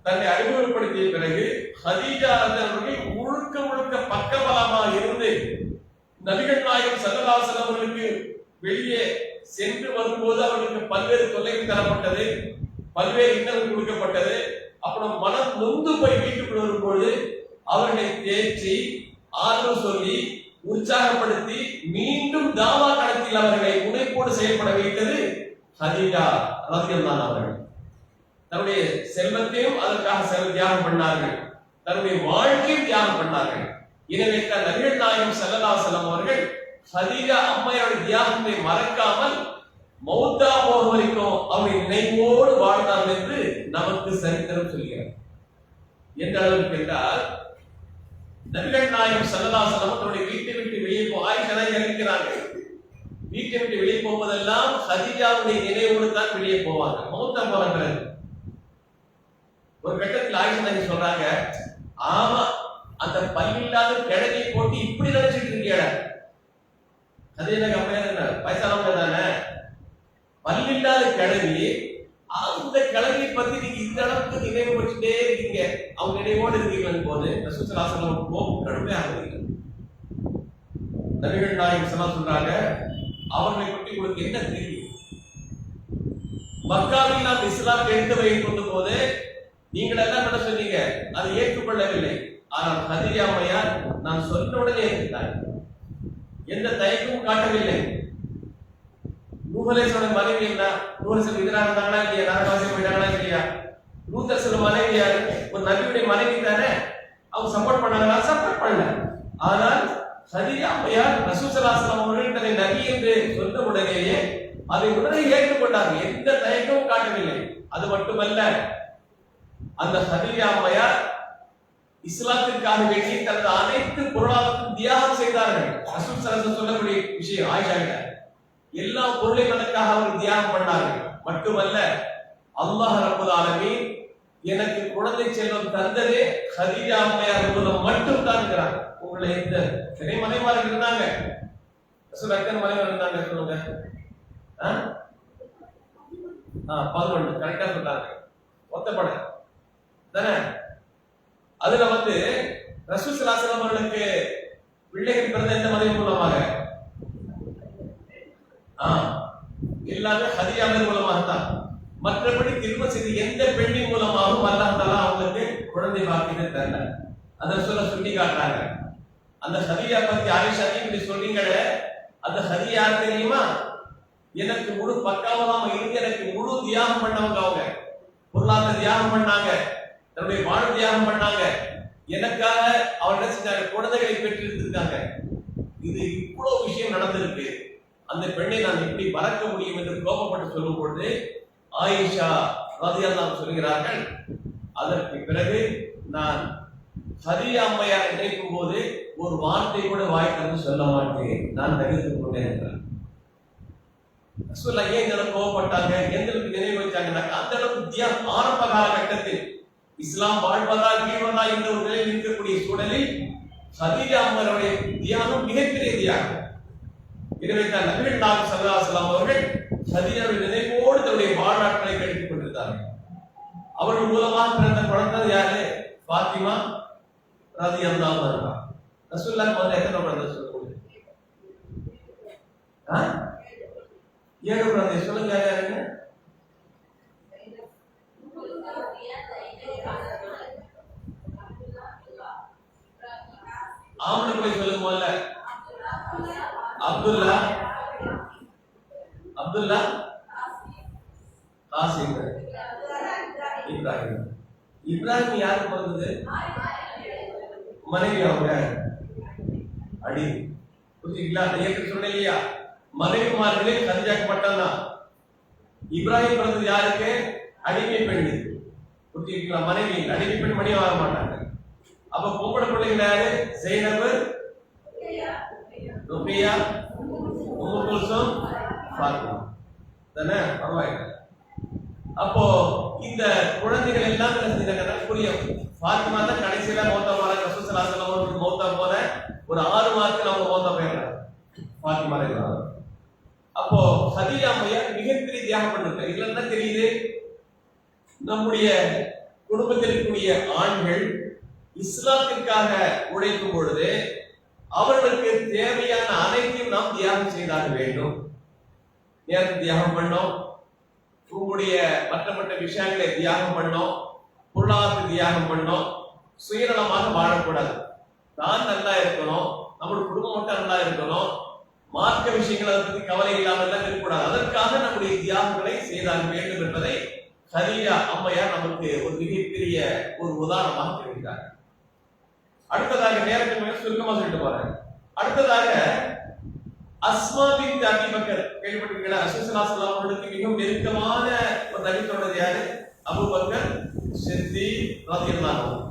தன்னை அறிமுகப்படுத்திய பிறகு ஹதீஜா அவர்கள் முழுக்க பக்கபலமாக இருந்து நபிகள் நாயகம் ஸல்லல்லாஹு அலைஹி வஸல்லம் அவர்களுக்கு வெளியே சென்று வரும்போது அவர்களுக்கு பல்வேறு தொல்லைகள் தரப்பட்டது, பல்வேறு இன்னல்கள் கொடுக்கப்பட்டது. அப்புறம் மனம் நொந்து போய் வீட்டுக்குள் வரும்போது அவர்களை தேற்றி ஆறுதல் சொல்லி உற்சாகப்படுத்தி மீண்டும் தாவா களத்தில் அவர்களை முனைப்போடு செயல்பட வைத்தது ஹதீஜா ரலியல்லாஹு அன்ஹா அவர்கள். தன்னுடைய செல்வத்தையும் அதற்காக தியாகம் பண்ணார்கள், தன்னுடைய வாழ்க்கையும் தியாகம் பண்ணார்கள். எனவே தான் நபிகள் நாயகம் ஸல்லல்லாஹு அலைஹி வஸல்லம் அவர்கள் ஹதீஜா அம்மையாருடைய தியாகத்தை மறக்காமல் மௌத்தா போகும் வரைக்கும் அவருடைய நினைவோடு வாழ்ந்தார்கள் என்று நமக்கு சரித்திரம் சொல்கிறார். எந்த அளவுக்கு என்றால் நபிகள் நாயகம் ஸல்லல்லாஹு அலைஹி வஸல்லம் தன்னுடைய வீட்டை விட்டு வெளியே ஆயிஷா இருக்கிறாங்க. வீட்டை விட்டு வெளியே போவதெல்லாம் ஹதீஜாவுடைய நினைவோடு தான் வெளியே போவாங்க. மௌத்தா போறாங்க. ஒரு கட்டத்தில் ஆயிஷா சொல்றாங்க, ஆமா அந்த பல்லில்லாத கிழங்கை போட்டு இப்படி நினைச்சிட்டு இருக்கீங்க. அது எனக்கு அப்ப என்ன வயசானவங்க தானே, பல்லில்லாத கிழவி, அந்த கிழவியை பத்தி நீங்க இந்த அளவுக்கு நினைவு வச்சுட்டே இருக்கீங்க, அவங்க நினைவோடு இருக்கீங்கன்னு போது ரசூல் ஸல்லல்லாஹு அலைஹி வஸல்லம் கோபம் கடுமையாக இருக்கு. நபிகள் நாயகம் ஸல்லல்லாஹு சொல்றாங்க, அவர்களை பற்றி உங்களுக்கு என்ன தெரியும்? மக்காவில் நாம் இஸ்லாம் எடுத்து வைக்கின்ற போது நீங்கள் எல்லாம் என்ன சொன்னீங்க, அதை ஏற்றுக்கொள்ளவில்லை. ஆனால் ஹதீஜா அம்மையார் நான் சொன்ன உடனே ஏற்றுட்டார், எந்த தயக்கமும் காட்டவில்லை. நூஹ் அலைஹிஸ்ஸலாம் மனைவி என்ன, நூஹ் அலைஹிஸ்ஸலாம் எதிராக இருந்தாங்களா இல்லையா, நரகவாசி போயிட்டாங்களா இல்லையா? லூத் அலைஹிஸ்ஸலாம் மனைவி யாரு, ஒரு நபியுடைய மனைவி தானே, அவங்க சப்போர்ட் பண்ணாங்களா? சப்போர்ட் பண்ணல. ஆனால் ஹதீஜா அம்மையார் ரசூல் ஸல்லல்லாஹு அலைஹி வஸல்லம் அவர்கள் தன்னை நபி என்று சொன்ன உடனேயே அதை உடனே ஏற்றுக்கொண்டார்கள், எந்த தயக்கமும் காட்டவில்லை. அது மட்டுமல்ல, அந்த ஹதீஜா அம்மையார் இஸ்லாத்திற்காக வேண்டி தனது அனைத்து பொருளாதாரத்தையும் தியாகம் செய்தார்கள். ரசூல் ஸல்லல்லாஹு அலைஹி வஸல்லம் சொல்லக்கூடிய விஷயம் ஆயிஷா கிட்ட எல்லா பொருளையும் அதற்காக அவர் தியாகம் பண்ணார்கள். மட்டுமல்ல, அல்லாஹ் ரப்பல் ஆலமீன் எனக்கு குழந்தை செல்வம் தந்ததே ஹதீஜா அம்மையார் மூலம் மட்டும் தான் இருக்கிறாங்க. உங்களை இந்த சிறை மனைமார்கள் இருந்தாங்க, ரசூல் அக்கன் மனைவர் இருந்தாங்க சொல்லுங்க. 11 கரெக்டா சொல்றாங்க, ஒத்தப்பட தானே. அதுல ரசூல் ஸல்லல்லாஹு அலைஹி வஸல்லம் அவர்களுக்கு பிள்ளைகள் பிறந்த எந்த மனைவி மூலமாக? எல்லாமே ஹதீஜா மூலமாக தான். மற்றபடி திரும்ப செய்த எந்த பெண்ணின் மூலமாகவும் அல்லாஹ் தஆலா அவங்களுக்கு குழந்தை பாக்கியத்தை தரல. அதை சொல்லி காட்டுறாங்க. அந்த ஹதீஜா பத்தி ஆயிஷா இப்படி சொல்றீங்களே, அந்த ஹதீஜா யார் தெரியுமா? எனக்கு முழு பக்காவலாம இருந்து எனக்கு முழு தியாகம் பண்ணவங்க. அவங்க பொருளாதார தியாகம் பண்ணாங்க, தன்னுடைய வாழ் தியாகம் பண்ணாங்க, எனக்காக அவர் செஞ்சாங்க, குழந்தைகளை பெற்றிருந்திருக்காங்க. இது இவ்வளவு விஷயம் நடந்திருக்கு, அந்த பெண்ணை நான் எப்படி மறக்க முடியும் என்று கோபப்பட்டு சொல்லும் பொழுது ஆயிஷா ரலியல்லாஹு அன்ஹா சொல்கிறார்கள், அதற்கு பிறகு நான் ஹதீஜா அம்மையாரை நினைக்கும் போது ஒரு வார்த்தை கூட வாய் திறந்து சொல்ல மாட்டேன், நான் தவிர்த்துக் கொண்டேன் என்றார். ரசூலுல்லாஹ் ஏன் இதெல்லாம் கோபப்பட்டாங்க, எந்த அளவுக்கு நினைவு வச்சாங்கன்னா, அந்த அளவுக்கு தியாகம் ஆரம்ப காலகட்டத்தில் இஸ்லாம் வாழ்வதா வீழ்வதா என்ற ஒரு நிலையில் இருக்கக்கூடிய சூழலில் ஹதீஜா அம்மையாருடைய தியாகம் மிகப்பெரிய தியாகம். எனவே தான் நபிகள் நாயகம் ஸல்லல்லாஹு அலைஹி வஸல்லம் அவர்கள் ஹதீஜாவுடைய நினைவோடு தன்னுடைய வாழ்நாட்களை கழித்துக் கொண்டிருந்தார்கள். அவர்கள் மூலமாக பிறந்த குழந்தை யாரு? ஃபாத்திமா ரலியல்லாஹு அன்ஹா. ரசூலுல்லாஹ் எத்தனை குழந்தை சொல்லுங்க? 7 குழந்தை. சொல்லுங்க யாருங்க? ஆம்பளை போய் சொல்லுங்க முதல்ல. அப்துல்லா, அப்துல்லா, காசிம், இப்ராஹிம். இப்ராஹிம் யாருக்கு பிறந்தது? மனைவி அவங்க அடி புரியுங்களா? ஏற்கனவே சொன்னேன் இல்லையா, மனைவிமார்களே ஹதீஜாக்கு மட்டும்தான். இப்ராஹிம் பிறந்தது யாருக்கு? அடிமை பெண். புரியுங்களா? மனைவி அடிமை பெண் மணி வாங்க மாட்டாங்க. அப்ப பொம்பளை பிள்ளைங்க யாரு? ஜெய்னப், ருபியா, உம்மு குல்சூம், ஃபாத்திமா தானே? பரவாயில்லை. அப்போ இந்த குழந்தைகள் எல்லாம் புரியும். ஃபாத்திமா தான் கடைசியில மௌத்தா போறாங்க. ரசூல் ஸல்லல்லாஹு அலைஹி வஸல்லம் மௌத்தா போன ஒரு 6 மாதத்துல அவங்க மௌத்தா போயிடுறாங்க ஃபாத்திமா ரலியல்லாஹு. அப்போ ஹதீஜா அம்மையார் மிகப்பெரிய தியாகம் பண்ணிருக்காங்க. இதுல என்ன தெரியுது? நம்முடைய குடும்பத்தில் இருக்கக்கூடிய ஆண்கள் இஸ்லாத்திற்காக உழைக்கும் பொழுது அவர்களுக்கு தேவையான அனைத்தையும் நாம் தியாகம் செய்தாக வேண்டும். நேரத்தை தியாகம் பண்ணோம், உங்களுடைய மற்ற விஷயங்களை தியாகம் பண்ணோம், பொருளாதாரத்தை தியாகம் பண்ணோம். சுயநலமாக வாழக்கூடாது. தான் நல்லா இருக்கணும், நம்மளுடைய குடும்பம் மட்டும் நல்லா இருக்கணும், மார்க்க விஷயங்களை அதை பற்றி கவலை இல்லாமல் எல்லாம் இருக்கக்கூடாது. அதற்காக நம்முடைய தியாகங்களை செய்தாக வேண்டும் என்பதை ஹதீஜா அம்மையார் நமக்கு ஒரு மிகப்பெரிய ஒரு உதாரணமாக தெரிவித்தார். அடுத்ததாக நேரத்துக்கு மேல சுருக்கமாக சொல்லிட்டு போறேன். அடுத்ததாக அஸ்மா பின்த் அபீ பக்கர் கேள்விப்பட்டிருக்கீங்களா? ரசூல் ஸல்லல்லாஹு அலைஹி வஸல்லம் அவர்களுக்கு மிகவும் நெருக்கமான ஒரு நபி தோழர் யாரு? அபூபக்கர் சித்தீக் ரலியல்லாஹு அன்ஹு.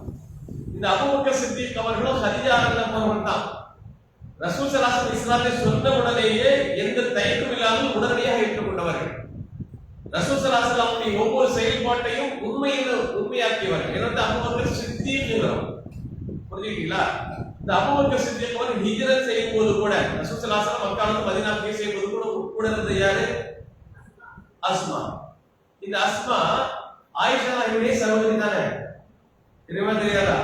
இந்த அபூபக்கர் சித்தீக் அவர்களும் ஹதீஜா அவர்கள் தான். ரசூல் ஸல்லல்லாஹு அலைஹி வஸல்லம் இஸ்லாத்தை சொன்ன உடனேயே எந்த தயக்கமும் இல்லாமல் உடனடியாக ஏற்றுக்கொண்டவர்கள். ரசூல் ஸல்லல்லாஹு அலைஹி வஸல்லம் ஒவ்வொரு செயல்பாட்டையும் உண்மையாக்கியவர்கள். எனவே அபூபக்கர் சித்தீக் என்கிறோம். புரியுதுங்களா? இந்த அபூபக்கர் சித்தீக் அவர்கள் ஹிஜ்ரத் செய்யும் போது கூட ரசூல் ஸல்லல்லாஹு அலைஹி வஸல்லம் மக்காவிலிருந்து மதீனாவுக்கு செய்யும் போது கூட இருந்தது யாரு? அஸ்மா. இந்த அஸ்மா ஆயிஷா அவருடைய சகோதரி தானே? தெரியாதா?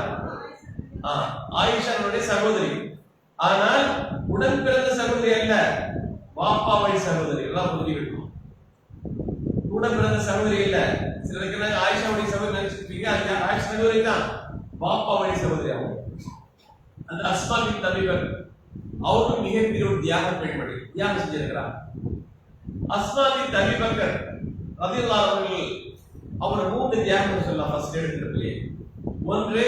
ஆயிஷாவுடைய சகோதரி. ஆனால் உடன் பிறந்த சகோதரி அல்ல, பாப்பா வழி சகோதரி. எல்லாம் புரிஞ்சுக்கணும். உடன் பிறந்த சகோதரி இல்ல. சிலருக்கு ஆயிஷாவுடைய சகோதரி நினைச்சிருப்பீங்க, அது ஆயிஷா சகோதரி தான், பாப்பா வழி சகோதரி அவங்க. அந்த அஸ்மா பின்த் அபீ பக்கர் அவரும் மிகப்பெரிய ஒரு தியாகம் செஞ்சிருக்கிறார். அஸ்மா பின்த் அபீ பக்கர் ரலியல்லாஹு அன்ஹு அவர் 3 தியாகம் சொல்லலாம். ஃபர்ஸ்ட் எடுத்துக்கிட்டே ஒன்று,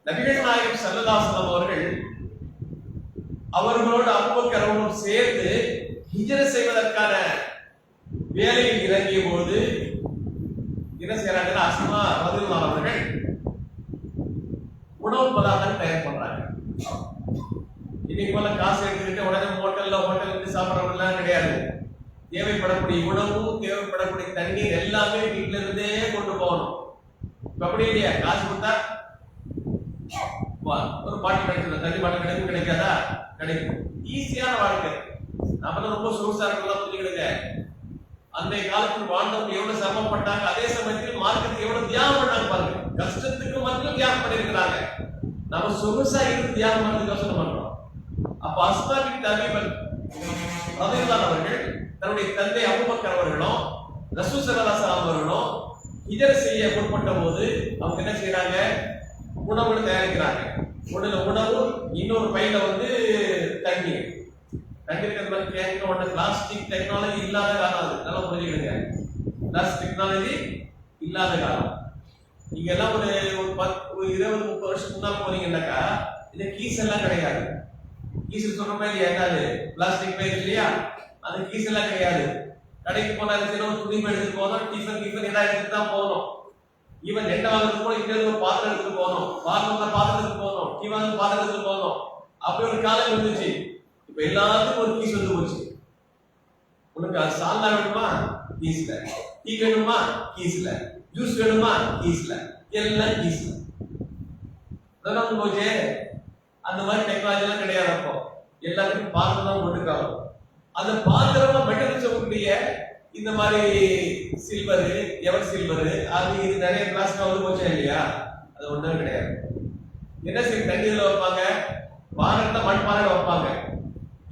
நபிகள் நாயகம் ஸல்லல்லாஹு அலைஹி வஸல்லம் அவர்களோடு அபூபக்கர் அவர்களும் சேர்ந்து ஹிஜ்ரத் செய்வதற்கான வேலையில் இறங்கிய போது என்ன செய்யறாங்கன்னா, அஸ்மா ரலியல்லாஹு அவர்கள் உணவு பதார்த்தம் தயார் பண்றாங்க. இன்னைக்கு போல காசு எடுத்துக்கிட்டு உடனே ஹோட்டல் சாப்பிடறவங்க கிடையாது. தேவைப்படக்கூடிய உணவு, தேவைப்படக்கூடிய தண்ணீர் எல்லாமே வீட்டுல இருந்தே கொண்டு போகணும். அப்படி இல்லையா? காசு கொடுத்தா ஒரு பாட்டி கிடைச்சது, தண்ணி பாட்டில் கிடைக்காதா? கிடைக்கும். ஈஸியான வாழ்க்கை. நம்ம ரொம்ப சொகுசா இருக்கலாம் புரிஞ்சுக்கிடுங்க. அன்றைய காலத்தில் வாழ்ந்தவங்க எவ்வளவு சிரமப்பட்டாங்க, அதே சமயத்தில் மார்க்கெட் எவ்வளவு தியாகம் பண்ணாங்க பாருங்க. கஷ்டத்துக்கு மட்டும் தியாகம் பண்ணிருக்கிறாங்க. நம்ம சொகுசா இருந்து தியாகம் பண்ணதுக்கு யோசனை பண்றோம். அப்ப அஸ்மா பின்த் அபீ பக்கர் ரலியல்லாஹு அவர்கள் தன்னுடைய தந்தை அபூபக்கர் அவர்களும் ரசூல் ஸல்லல்லாஹு அலைஹி வஸல்லம் அவர்களும் ஹிஜ்ரத் செய்ய முற்பட்ட போது அவங்க என்ன செய்யறாங்க? உணவு தயாரிக்கிறாங்க. உணவு, இன்னொரு பையில தண்ணீர். தண்ணீர் கேட்க பிளாஸ்டிக் டெக்னாலஜி இல்லாத காலம். அது நல்லா புரிஞ்சுக்கிடுங்க. பிளாஸ்டிக் டெக்னாலஜி இல்லாத காலம். நீங்க எல்லாம் ஒரு 20-30 வருஷம் முன்னாடி போனீங்கன்னாக்கா இந்த கீஸ் எல்லாம் கிடையாது. கீஸ் சொன்ன மாதிரி என்னது? பிளாஸ்டிக் பைக் இல்லையா? அந்த கீஸ் எல்லாம் கிடையாது. கடைக்கு போனா ஒரு துணி எடுத்துட்டு போனோம், டிஃபன் எல்லாம் எடுத்துட்டு தான் போகணும். ஈவன் எண்ணெய் வாங்குறதுக்கு கூட இங்க இருந்து ஒரு பாத்திரம் எடுத்துட்டு போகணும், பாத்திரம் எடுத்துட்டு போகணும், டீ வாங்க பாத்திரம் எடுத்துட்டு போகணும். அப்படி ஒரு காலம் இருந்துச்சு. இப்ப எல்லாத்துக்கும் ஒரு கீஸ் வந்து போச்சு. உனக்கு சால்னா வேணுமா? கீஸ்ல. டீ வேணுமா? கீஸ்ல. ஜூஸ் வேணுமா? கீஸ்ல. எல்லாம் கீஸ்ல. அதெல்லாம் போச்சு. அந்த மாதிரி டெக்னாலஜி எல்லாம் கிடையாது. அப்போ எல்லாத்துக்கும் பாத்திரம் தான் போட்டுருக்காங்க. அந்த பாத்திரமா மெட்டல் சொல்லக்கூடிய இந்த மாதிரி சில்வர், எவர் சில்வர், அது இது நிறைய பிளாஸ்டிக் போச்சா இல்லையா? அது ஒன்றும் கிடையாது. என்ன செய்ய தண்ணீர்ல வைப்பாங்க, பானைல மண்பானையில வைப்பாங்க.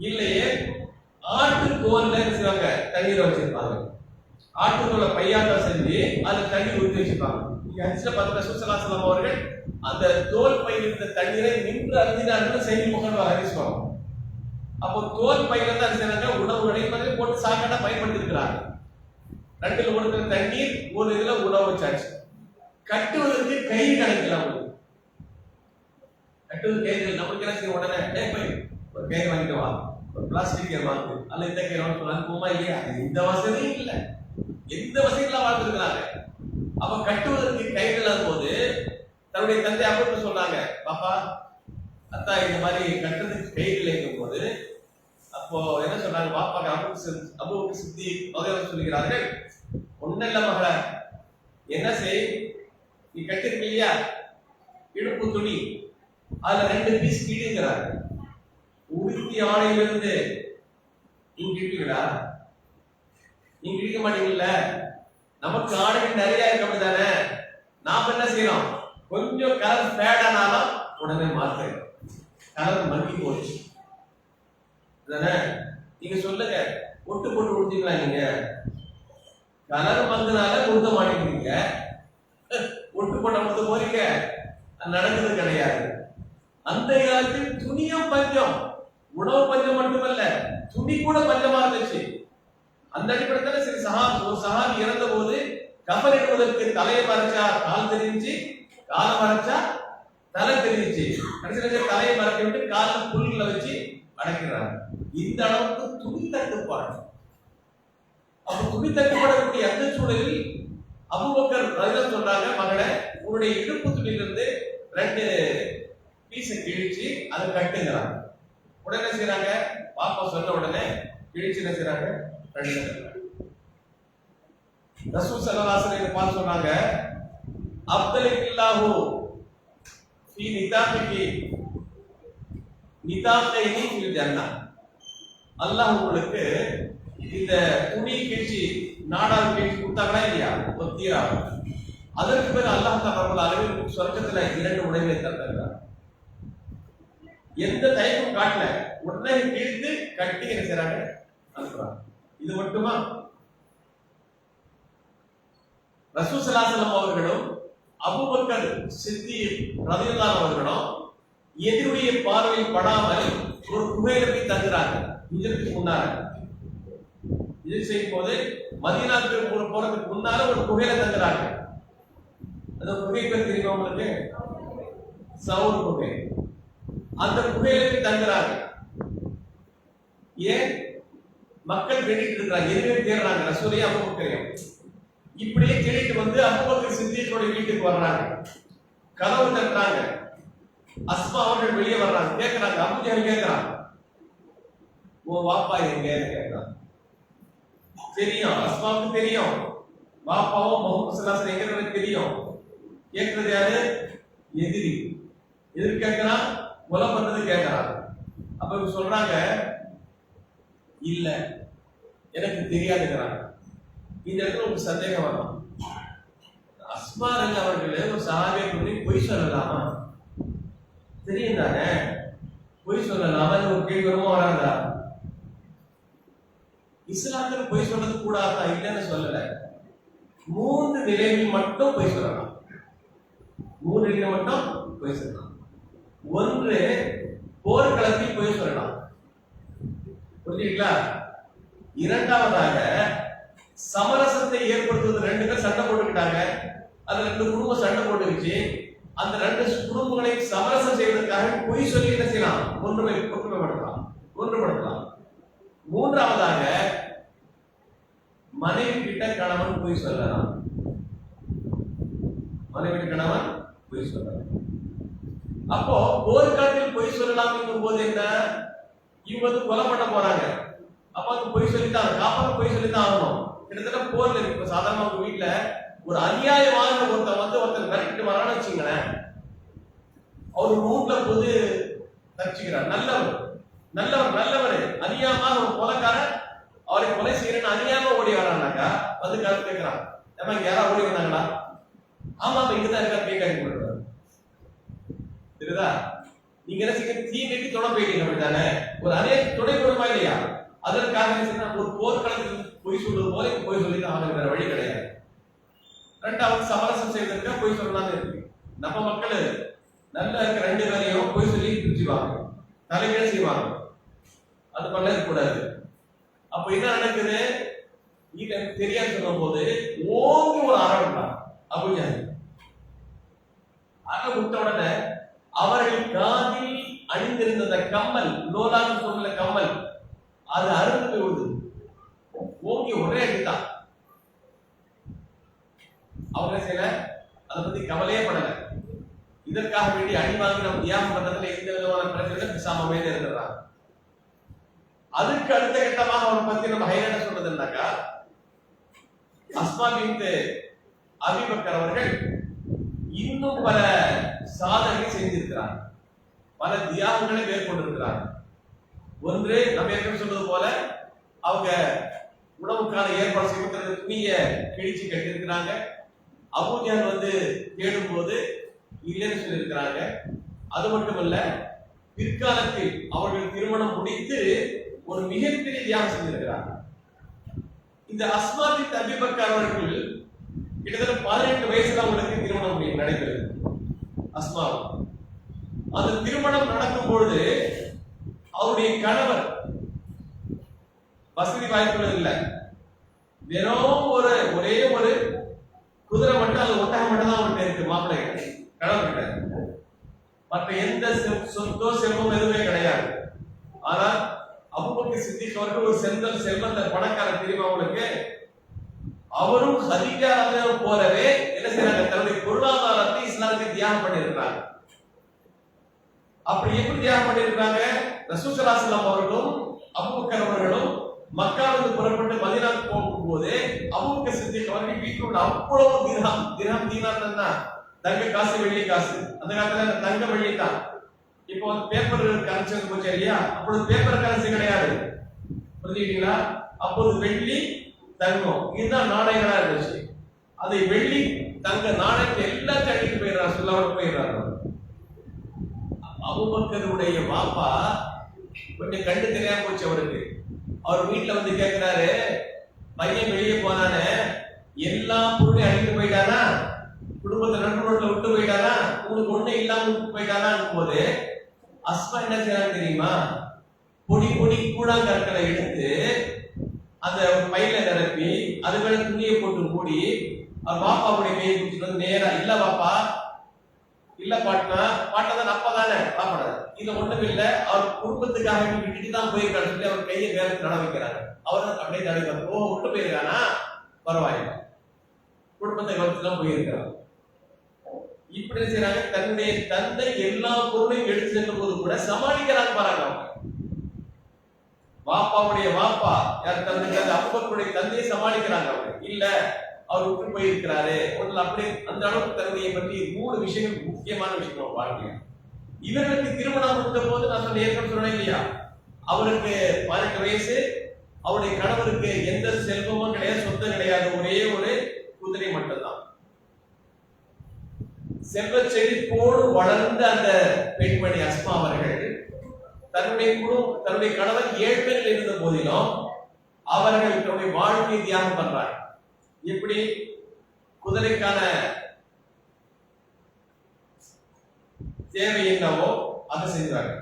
இல்லையே ஆட்டு தோல்ல என்ன செய்வாங்க? தண்ணீரை வச்சிருப்பாங்க. ஆட்டுத்தோலை பையாட்டம் செஞ்சு அதுல தண்ணீர் ஊற்றி வச்சிருப்பாங்க. இங்க ஹதீஸ்ல பார்த்தா ரசூல் ஸல்லல்லாஹு அலைஹி வஸல்லம் அவர்கள் அந்த தோல் பையில் இருந்த தண்ணீரை நின்று அருந்தினார்கள் செய்தி முகன் ஹதீஸ் வரும். அப்போ தோல் பையில தான் செய்யறாங்க. உணவுகளை போட்டு சாக்கடை பயன்படுத்தி இருக்கிறாங்க. ரெண்டுல ஒரு தண்ணீர், ஒரு இதுல உணவு வச்சாச்சு. கட்டுவதற்கு கயிறு கிடைக்கலாம். கட்டுவது கயிறு நமக்கு என்ன செய்ய? உடனே ஒரு கயிறு வாங்கிட்டு வா, ஒரு பிளாஸ்டிக் கயிறு வாங்கு, அல்ல இந்த கயிறு வாங்க இல்லையா? இந்த வசதியும் இல்லை. எந்த வசதியெல்லாம் வாழ்ந்துருக்கிறாங்க. அப்ப கட்டுவதற்கு கயிறு இல்லாத போது தன்னுடைய தந்தை அப்படி சொன்னாங்க, பாப்பா அத்தா இந்த மாதிரி கட்டுறதுக்கு கயிறு இல்லைங்கும் போது அப்போ என்ன சொன்னாங்க? பாப்பாங்க அபூபக்கர் சித்தீக் சொல்லுகிறார்கள், ஒன்னும் இல்ல மகள, என்ன செய், நீ கட்டிருக்க இல்லையா இடுப்பு துணி, அதுல 2 பீஸ் கிழிங்கிறாங்க. உடுத்தி ஆடையிலிருந்து நீங்க கிழிப்பீங்களா? நீங்க கிழிக்க மாட்டீங்கல்ல. நமக்கு ஆடைகள் நிறைய இருக்கு, அப்படித்தானே? நாம என்ன செய்யறோம்? கொஞ்சம் கலர் ஃபேட் ஆனாலும் உடனே மாத்துறோம். கலர் மங்கி போச்சு. நீங்க சொல்லுங்க, ஒட்டு போட்டு உடுத்தீங்களா? நீங்க கலர் மங்குனால உடுத்த மாட்டேங்கிறீங்க, ஒட்டு போட்ட உடுத்த போறீங்க. நடந்தது கிடையாது. அந்த காலத்தில் துணியும் பஞ்சம், உணவு பஞ்சம் மட்டுமல்ல, துணி கூட பஞ்சமா இருந்துச்சு. அந்த அடிப்படையில் சரி சஹாபி இறந்த போது கபர் இடுவதற்கு தலையை மறைச்சா கால் தெரிஞ்சு, காலை மறைச்சா தலை தெரிஞ்சு, கடைசியில் தலையை மறைக்க விட்டு காலில் புல்ல வச்சு அடைக்கிறாங்க. இந்த அளவுக்கு துணி தட்டுப்பாடு. அப்ப துணி தட்டுப்படக்கூடிய அந்த சூழலில் அபூபக்கர் ரலியல்லாஹு சொல்றாங்க, மகனே உன்னுடைய இடுப்பு துணியிலிருந்து 2 பீஸை கிழிச்சு அதை கட்டுங்கிறாங்க. உடனே செய்யறாங்க, பாப்பா சொன்ன உடனே கிழிச்சு என்ன செய்யறாங்க, ரசூல் ஸல்லல்லாஹு அலைஹி வஸல்லம் பார்த்து சொன்னாங்க, அப்தலில்லாஹு ஃபீ நிதாபிகி நிதாகைனி ஃபில் ஜன்னah. அல்லாஹ் உங்களுக்கு இந்த துணி கிழிச்சு நாடால் கிழிச்சு கொடுத்தாங்களா இல்லையா, ஒத்தியா, அதற்கு பிறகு அல்லாஹ் தஆலா ரப்பல் ஆலமீன் சொர்க்கத்துல 2 உடைகளை தந்தார். எந்த தயக்கம் காட்டல, உடனே கிழித்து கட்டி என்ன செய்றாங்க, அனுப்புறாங்க. இது மட்டுமா? ரசூல் ஸல்லல்லாஹு அலைஹி வஸல்லம் அவர்களும் அபூபக்கர் சித்திக் ரலியல்லாஹு அவர்களும் எதிருடைய பார்வையில் படாமல் ஒரு குகையில போய் தங்குறாங்க. ஹிஜ்ரத்துக்கு முன்னால ஹிஜ்ரத் செய்யும் போது மதீனாவுக்கு போறதுக்கு முன்னால ஒரு குகையில தங்குறாங்க. அந்த குகை பேர் தெரியுமா உங்களுக்கு? சவுர் குகை. அந்த குகையில போய் தங்குறாங்க. ஏன்? மக்கள் தேடிட்டு இருக்காங்க, எதுவுமே தேடுறாங்க, ரசூலையும் அபூபக்கரையும். இப்படியே தேடிட்டு வந்து அபூபக்கர் சித்தியோட வீட்டுக்கு வர்றாங்க. கதவு தட்டுறாங்க. அஸ்மா அவர்கள் வெளியே வர்றாங்க. கேட்கிறாங்க, அபூஜஹல் கேட்கிறான், உன் வாப்பா எங்கன்னு கேட்கிறான். தெரியும், அஸ்மாவுக்கு தெரியும், வாப்பாவும் முஹம்மது ஸல்லல்லாஹு அலைஹி வஸல்லம் எங்க தெரியும். கேட்கிறது யாரு? எதிரி. எதிரி கேட்கிறான், கொலை பண்றது கேட்கிறான். அப்ப இவங்க சொல்றாங்க, இல்ல எனக்கு தெரியாதுங்கிறாங்க. இந்த இடத்துல ஒரு சந்தேகம் வரும், அஸ்மா ரலி அவர்களே ஒரு சஹாபியை பற்றி பொய் சொல்லலாமா? தெரியும் தானே, பொய் சொல்லலாமா? ஒரு கேள்வி வருமா வராதா? இஸ்லாத்தில் பொய் சொல்றது கூடாதா? இல்லைன்னு சொல்லல. 3 நிலையில் மட்டும் பொய் சொல்லலாம். 3 நிலையில் மட்டும் பொய் சொல்லலாம். ஒன்று, போர்க்களத்தில் பொய் சொல்லலாம். புரியுதுங்களா? இரண்டாவதாக, சமரசத்தை ஏற்படுத்துவது. 2 பேர் சண்டை போட்டுக்கிட்டாங்க, அது 2 குடும்பம் சண்டை போட்டுக்கிச்சு, அந்த 2 குடும்பங்களை சமரசம் செய்வதற்காக பொய் சொல்லி என்ன செய்யலாம், ஒன்றுபடுத்தலாம். மூன்றாவதாக, மனைவி கிட்ட கணவன் பொய் சொல்லலாம். மனைவி கணவன் பொய் சொல்லலாம். அப்போ போர்க்காலத்தில் பொய் சொல்லலாம் என்னும் போது என்ன, இவங்க வந்து கொலை பண்ண போறாங்க. அப்ப அது பொய் சொல்லித்தான், காப்பாற்ற பொய் சொல்லித்தான் ஆகணும். கிட்டத்தட்ட போர்ல இருக்கு. இப்ப சாதாரண உங்க வீட்டுல ஒரு அநியாயமான ஒருத்தர் மிரட்டிட்டு வரான்னு வச்சுங்களேன், அவர் ரூட்ல போது தச்சுக்கிறார், நல்லவர் அநியாயமாக ஒரு கொலைக்காரன் அவரை கொலை செய்யறேன்னு அநியாயமா ஓடி வரானாக்கா வந்து கருத்து கேட்கிறான், ஏமா இங்க யாரா ஓடி வந்தாங்களா? ஆமா, இங்கதான் இருக்கா, கேட்காங்க போடுறாரு. தெரியுதா? நீங்க என்ன செய்ய, தீமைக்கு துணை போயிட்டீங்க, அப்படித்தானே? ஒரு அநேக துணை கொடுமா இல்லையா? அதற்காக ஒரு போர்க்களத்தில் பொய் சொல்றது போல பொய் சொல்லிதான் ஆக, வேற வழி கிடையாது. ரெண்டாவது, சமரசம் செய்வதற்காக பொய் சொல்லலாம் இருக்கு. நம்ம மக்கள் நல்லா இருக்க 2 பேரையும் பொய் சொல்லி பிரிச்சுவாங்க, தலைகீழ செய்வாங்க. அது பண்ண இருக்கக்கூடாது. அப்ப என்ன நடக்குது, நீங்க தெரியாது சொல்லும் போது ஓங்கி ஒரு ஆரம்பிக்கலாம். அபூஜஹல் அங்க விட்ட உடனே அவர்கள் காதில் அணிந்திருந்த கம்மல், லோலான்னு சொல்ல கம்மல், அது அறுந்து போய் விடுது. ஓங்கி ஒரே அடித்தான். அவங்க செய்யல, அதை பத்தி கவலையே படல. இதற்காக வேண்டி அடி வாங்கி நம்ம தியாகம் பண்றதுல எந்த விதமான பிரச்சனை பிசாமமே இருக்கிறாங்க. அதுக்கு அடுத்த கட்டமாக அவரை பத்தி நம்ம ஹைலைட் சொல்றதுன்னாக்கா, அஸ்மா பின்த் அபீ பக்கர் அவர்கள் இன்னும் பல சாதனைகளை செஞ்சிருக்கிறார், பல தியாகங்களை மேற்கொண்டிருக்கிறார். ஒன்று, நம்ம ஏற்கனவே சொல்றது போல அவங்க உணவுக்கான ஏற்பாடு செய்வது துணிய கிழிச்சு கட்டியிருக்கிறாங்க. அபூஜஹல் வந்து தேடும் போது இல்லைன்னு சொல்லியிருக்கிறாங்க. அது மட்டுமல்ல, பிற்காலத்தில் அவர்கள் திருமணம் முடித்து ஒரு மிகப்பெரிய தியாகம் செஞ்சிருக்கிறார். இந்த அஸ்மா பின்த் அபீ பக்கர் அவர்கள் கிட்டத்தட்ட 18 வயசுல அவங்களுக்கு திருமணம் நடைபெறுது. அஸ்மா அந்த திருமணம் நடக்கும் பொழுது அவருடைய கணவர் வசதி வாய்ப்புகள் இல்லை, வெறும் ஒரே ஒரு குதிரை மட்டும், அது ஒட்டகம் மட்டும் தான் அவர்கிட்ட இருக்கு. மாப்பிள்ளை கணவர் கிட்ட மற்ற எந்த சொத்தோ செல்வம் எதுவுமே கிடையாது. ஆனா அபூபக்கர் சித்திக் அவர்கள் ஒரு செல்வந்த பணக்காரர் தெரியுமா உங்களுக்கு? அவரும் ஹதீஜா ரலியல்லாஹு போலவே என்ன செய்யறாங்க, தன்னுடைய பொருளாதாரத்தை இஸ்லாமுக்கு தியாகம் பண்ணியிருக்கிறாங்க. அப்படி எப்படி தியாகம் பண்ணியிருக்காங்க? ரசூல் ஸல்லல்லாஹு அலைஹி வஸல்லம் அவர்களும் அபூபக்கர் அவர்களும் மக்காவிலிருந்து புறப்பட்டு மதீனாவுக்கு போகும்போது அபூபக்கர் சித்திக் அவர்கள் வீட்டில் உள்ள அவ்வளவு திர்ஹம் தீனார் தான், தங்க காசு வெள்ளி காசு. அந்த காலத்துல தங்க வெள்ளி தான். இப்போ பேப்பர் கரன்சி போச்சு இல்லையா? அப்பொழுது பேப்பர் கரன்சி கிடையாது, புரிஞ்சுக்கிட்டீங்களா? அப்போது வெள்ளி தங்கம் இதுதான் நாணயங்களா இருந்துச்சு. அதை வெள்ளி தங்க நாணயத்தை எல்லாத்தையும் அடித்து போயிடுறாரு, சொல்லாம போயிடுறாரு. அபூபக்கருடைய வாப்பா கொஞ்சம் கண்டு தெரியாம போச்சு அவருக்கு. அவர் வீட்டுல வந்து கேட்கிறாரு, பையன் வெளியே போனானே எல்லா பொருளையும் அடித்து போயிட்டானா, குடும்பத்தை நண்பர்கள விட்டு போயிட்டானா, உங்களுக்கு ஒண்ணு இல்லாம விட்டு போயிட்டானா போது அஸ்மா என்ன செய்யறாங்க தெரியுமா? பொடி பொடி கூழாங்கற்களை எடுத்து அந்த பையில நிரப்பி அது மேல துணியை போட்டு மூடி அவர் பாப்பாவுடைய கையை குடிச்சிட்டு வந்து நேரா, இல்ல பாப்பா இல்ல பாட்டா தான் அப்பா தானே பாப்பாட இது ஒண்ணும் இல்ல, அவர் குடும்பத்துக்காக விட்டுட்டு தான் போயிருக்காரு சொல்லி அவர் கையை வேலை நட வைக்கிறாங்க. அவர் அப்படியே தடுக்கிறார். ஓ விட்டு போயிருக்கானா, பரவாயில்ல, குடும்பத்தை கவனித்து தான் போயிருக்கிறார். இப்படி செய்யறாங்க. தன்னுடைய தந்தை எல்லா பொருளையும் எடுத்து செல்லும் போது கூட சமாளிக்கிறாங்க பாருங்க. அவங்க வாப்பாவுடைய வாப்பா யார் தந்தை, அபூபக்கருடைய தந்தையை சமாளிக்கிறாங்க. அவங்க இல்ல அவர் விட்டு போயிருக்கிறாரு ஒன்றும் அப்படி அந்த அளவுக்கு தன்னுடைய பற்றி 3 விஷயங்கள் முக்கியமான விஷயம் வாழ்க்கை. இவர்களுக்கு திருமணம் முடிந்த போது நான் சொன்ன ஏற்கனவே சொன்னேன் இல்லையா, அவருக்கு 18 வயசு, அவருடைய கணவருக்கு எந்த செல்வமும் கிடையாது, சொத்தம் கிடையாது, ஒரே ஒரு குதிரை மட்டும்தான். செல்வ செழிப்போடு வளர்ந்த அந்த பெண்மணி அஸ்மா அவர்கள் தன்னுடைய கணவர் ஏழ்மையில் இருந்த போதிலும் அவர்கள் தன்னுடைய வாழ்க்கையை தியாகம் பண்றாங்க. எப்படி குதிரைக்கான தேவை என்னவோ அதை செஞ்சாங்க.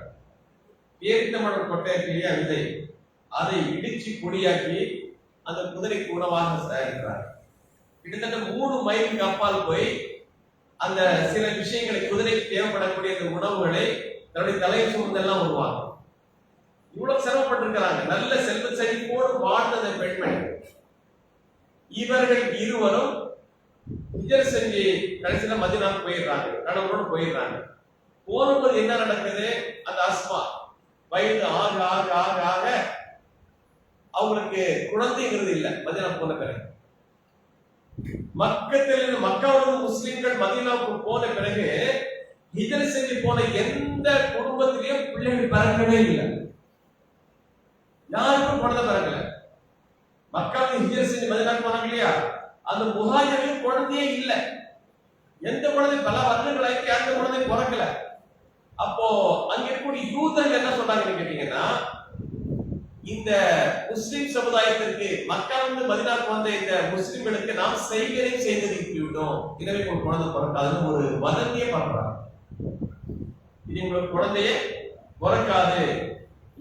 பேரித்தமிழர் கொட்டையா விதை அதை இடிச்சு பொடியாக்கி அந்த குதிரைக்கு உணவாக தயாரிக்கிறார். கிட்டத்தட்ட 3 மைலுக்கு அப்பால் போய் அந்த சில விஷயங்களை, குதிரைக்கு தேவைப்படக்கூடிய அந்த உணவுகளை தன்னுடைய தலையை சுமந்தெல்லாம் வருவாங்க. இவ்வளவு சிரமப்பட்டிருக்கிறாங்க. நல்ல செல்வ செழிப்போடு வாழ்ந்த அந்த பெண்மணி. இவர்கள் இருவரும் ஹிஜ்ரத் செஞ்சு கடைசியில மதீனாவுக்கு போயிடுறாங்க, கணவரோடு போயிடுறாங்க. போகும்போது என்ன நடக்குது, அந்த அஸ்மா வயது ஆக ஆக ஆக ஆக அவங்களுக்கு குழந்தைங்கிறது இல்லை. மதீனா போன பிறகு மக்காவிலிருந்து முஸ்லிம்கள் மதீனாவுக்கு போன பிறகு ஹிஜ்ரத் செஞ்சு போன எந்த குடும்பத்திலையும் பிள்ளைகள் பிறக்கவே இல்லை. யாருக்கும் குழந்தை பிறக்கல. மக்காவில் ஹிஜ்ரத் செஞ்சு மதீனாவுக்கு போனாங்க இல்லையா, அந்த முஹாஜிர்களுக்கு குழந்தையே இல்லை. எந்த குழந்தை பல வருடங்களாக்கி அந்த குழந்தை பிறக்கல. அப்போ அங்க இருக்கக்கூடிய யூதர்கள் என்ன சொல்றாங்கன்னு கேட்டீங்கன்னா, இந்த முஸ்லிம் சமுதாயத்திற்கு மக்காவிலிருந்து மதீனாவுக்கு வந்த இந்த முஸ்லிம்களுக்கு நாம் செய்கரை செய்தது விட்டோம், எனவே ஒரு குழந்தை பிறக்காதுன்னு ஒரு வதந்தியை பண்றாங்க. இது உங்களுக்கு குழந்தையே பிறக்காது,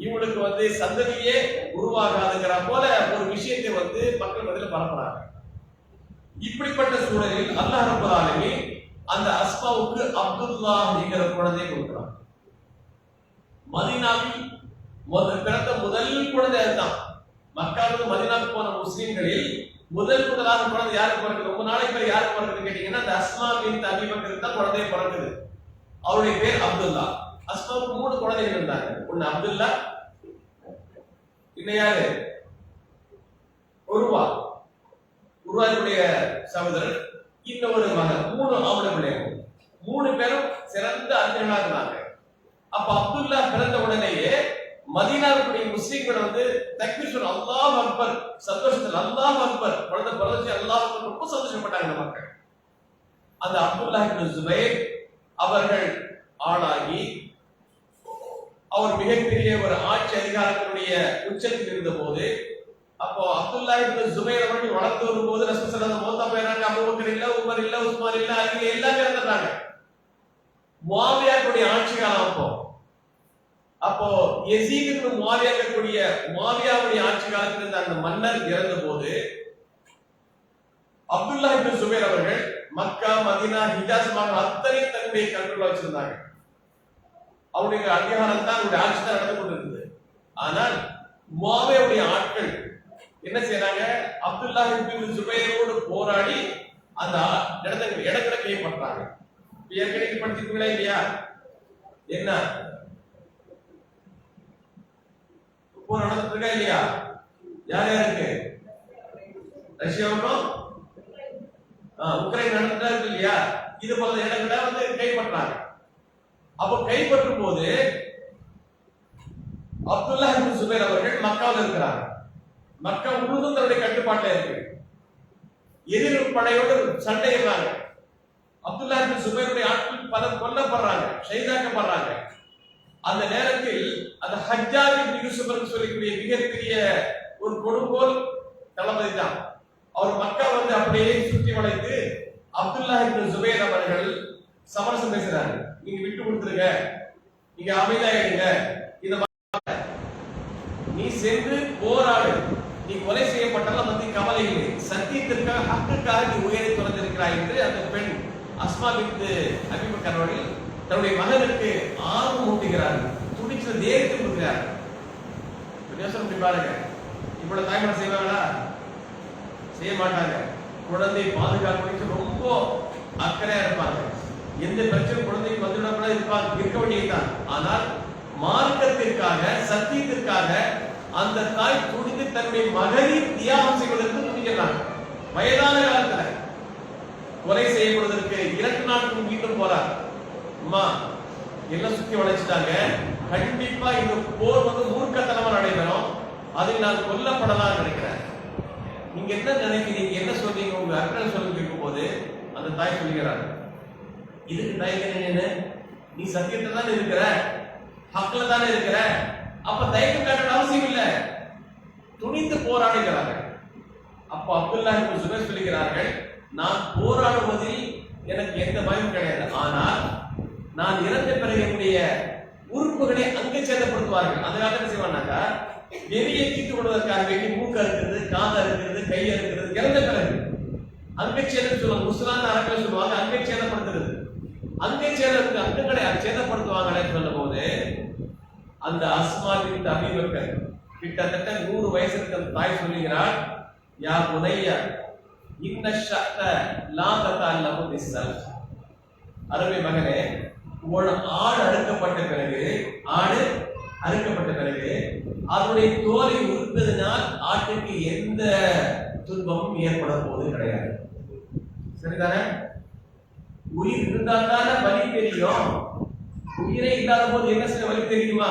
இவங்களுக்கு சந்ததியே உருவாகாதுங்கிற போல ஒரு விஷயத்தை மக்கள் மத்தியில் பரப்புறாங்க. இப்படிப்பட்ட சூழலில் அல்லாஹ் ரப்பல் ஆலமீன் அந்த அஸ்மாவுக்கு அப்துல்லாஹ் என்கிற குழந்தையை கொடுக்கிறார். மதீனாவில் பிறந்த முதல் குழந்தை அதுதான். மக்காவிலிருந்து மதீனாவுக்கு போன முஸ்லிம்களில் முதலாக குழந்தை யாருக்கு பிறகுது? ரொம்ப நாளைக்கு பிறகு யாருக்கு பிறகுது கேட்டீங்கன்னா, அந்த அஸ்மா பின்த் அபீ பக்கருக்கு தான் குழந்தைய பிறகுது. அவருடைய பேர் அப்துல்லா. அஸ்மாவுக்கு 3 குழந்தைகள் இருந்தாங்க. ஒன்னு அப்துல்லா, இன்னும் யாரு உருவாவுடைய சகோதரர், இன்னொரு மகன். 3 ஆம்பளை பிள்ளைகள். 3 பேரும் சிறந்த அறிஞர்களா இருந்தாங்க. அப்ப அப்துல்லா பிறந்த உடனேயே மதீனாவுடைய முஸ்லிம்கள் தக்பீர் சொல்ல அல்லாஹ் அக்பர், சந்தோஷத்தில் அல்லாஹ் அக்பர், குழந்தை பிறந்துச்சு அல்லாஹ் அக்பர், ரொம்ப சந்தோஷப்பட்டாங்க அந்த மக்கள். அந்த அப்துல்லா இப்னு ஜுபைர் அவர்கள் ஆளாகி அவர் மிகப்பெரிய ஒரு ஆட்சி அதிகாரத்தினுடைய உச்சத்தில் இருந்த போது, அப்போ அப்துல்லா இப்னு ஜுபைர் அவர்கள் வளர்ந்து வரும்போது ரசூல் ஸல்லல்லாஹு மௌத்தா போயிறாங்க. அபூபக்கர் இல்ல, உமர் இல்ல, உஸ்மான் இல்ல, அலி எல்லாரும் இறந்துட்டாங்க. முஆவியாவுடைய ஆட்சி காலம். அப்போ யஸீத் இப்னு முஆவியாவுடைய ஆட்சி காலத்தில் இருந்த அந்த மன்னர் இறந்த போது அப்துல்லா இப்னு ஜுபைர் அவர்கள் மக்கா, மதீனா, ஹிஜாஸ் மாகாணம் அத்தனை தன்னுடைய கண்ட்ரோல்ல வச்சிருந்தாங்க. அவருடைய அதிகாரம் தான், அவருடைய ஆட்சி தான் நடந்து கொண்டிருந்தது. ஆனால் முஆவியாவுடைய ஆட்கள் என்ன செய்யறாங்க? அப்துல்லா இப்னு ஜுபைரோடு போராடி அந்த இடங்களை கைப்பற்றாங்க. ஏற்கனவே படிச்சிருக்கீங்களா இல்லையா? என்ன போர் நடந்துட்டு இருக்கா இல்லையா? யார் யாருக்கு? ரஷ்யாவுக்கும் உக்ரைன் நடந்துட்டா இருக்கு இல்லையா? இது போல இடங்களை கைப்பற்றாங்க. அப்போ கைப்பற்றும் போது அப்துல்லா இப்னு ஜுபைர் அவர்கள் மக்காவில் இருக்கிறாங்க. மக்கா முழுவதும் தன்னுடைய கட்டுப்பாட்டில் இருக்கு. எதிர் படையோடு சண்டையிடுறாங்க. அப்துல்லா இப்னு ஜுபைருடைய ஆட்கள் பலர் கொல்லப்படுறாங்க, ஷஹீதாக்கப்படுறாங்க. அந்த நேரத்தில் அந்த ஹஜ்ஜாஜ் இப்னு யூசுப் சொல்லக்கூடிய மிகப்பெரிய ஒரு கொடுங்கோல் தளபதி தான். அவர் மக்கா அப்படியே சுற்றி வளைத்து அப்துல்லா இப்னு ஜுபைர் அவர்கள் சமரசம் பேசுறாங்க. நீங்க விட்டு கொடுத்துருங்க, நீங்க அமைதியாயிடுங்க, நீ சென்று போராடு, நீ கொலை செய்யப்பட்டாலும் பத்தி கவலை இல்லை, சத்தியத்திற்காக ஹக்குக்காக நீ உயிரை துறந்திருக்கிறாய் என்று அந்த பெண் அஸ்மா பின்த் அபீ பக்கர் அவர்கள் தன்னுடைய மகனுக்கு ஆர்வம் ஊட்டுகிறார்கள், துடிச்சு தைரியத்தை கொடுக்கிறார்கள். யோசனை பாருங்க, இவ்வளவு தாய்மார் செய்வாங்களா? செய்ய மாட்டாங்க. குழந்தை பாதுகாப்பு ரொம்ப அக்கறையா இருப்பாங்க. எந்த பிரச்சனை குழந்தைக்கு வந்துவிட இருக்க வேண்டியதுதான். ஆனால் மார்க்கத்திற்காக, சத்தியத்திற்காக அந்த தாய் துணிந்து தன்னுடைய மகனை தியாகம் செய்வதற்கு துணிக்கிறாங்க. வயதான காலத்துல கொலை செய்யப்படுவதற்கு 2 நாட்கள் மீண்டும் போறார். அம்மா எல்லாம் சுத்தி வளைச்சிட்டாங்க, கண்டிப்பா இந்த போர் மூர்க்கத்தனமா நடைபெறும், அதில் நான் கொல்லப்படலாம் நினைக்கிறேன். நீங்க என்ன நினைக்கிறீங்க, என்ன சொல்றீங்க, உங்க அக்கறை சொல்லி கேட்கும் போது அந்த தாய் சொல்லுகிறார், இதுக்கு தயக்கம் என்ன? நீ சத்தியத்தை தானே இருக்கிற, ஹக்ல தானே இருக்கிற, அப்ப தயக்கம் காட்ட அவசியம் இல்லை, துணிந்து போராடுகிறார்கள். அப்ப அப்துல்லா இப்னு ஜுபைர் சொல்லுகிறார்கள், நான் போராடுவதில் எனக்கு எந்த பயம் கிடையாது, ஆனால் நான் இறந்த பிறகு என்னுடைய உறுப்புகளை அங்கே சேதப்படுத்துவார்கள். அதனால என்ன செய்வானாக்கா, வெளியே தீட்டு கொள்வதற்காக வேண்டி மூக்க இருக்கிறது, காதா இருக்கிறது, கை இருக்கிறது, இறந்த பிறகு அங்கே சேதம் சொல்லுவாங்க. முஸ்லான் அரபில் சொல்லுவாங்க அங்கே சேதப்படுத்துறது. அங்கே அங்கங்களை சேதப்படுத்துவாங்களே சொல்லும் போது அந்த அஸ்மா பின்த் அபீ பக்கர் கிட்டத்தட்ட 100 வயசு இருக்க தாய் சொல்லுகிறார், யா புனைய இன்ன ஷஅத லா ததல்லமு பிஸ்ஸல். அரபி மகனே, ஒரு ஆடு அறுக்கப்பட்ட பிறகு அதனுடைய தோலை உரிப்பதனால் ஆட்டுக்கு எந்த துன்பமும் ஏற்பட போவது கிடையாது. சரிதானே? உயிர் இருந்தால் தானே வலி தெரியும். உயிரே இல்லாத போது என்ன செய்ய வலி தெரியுமா?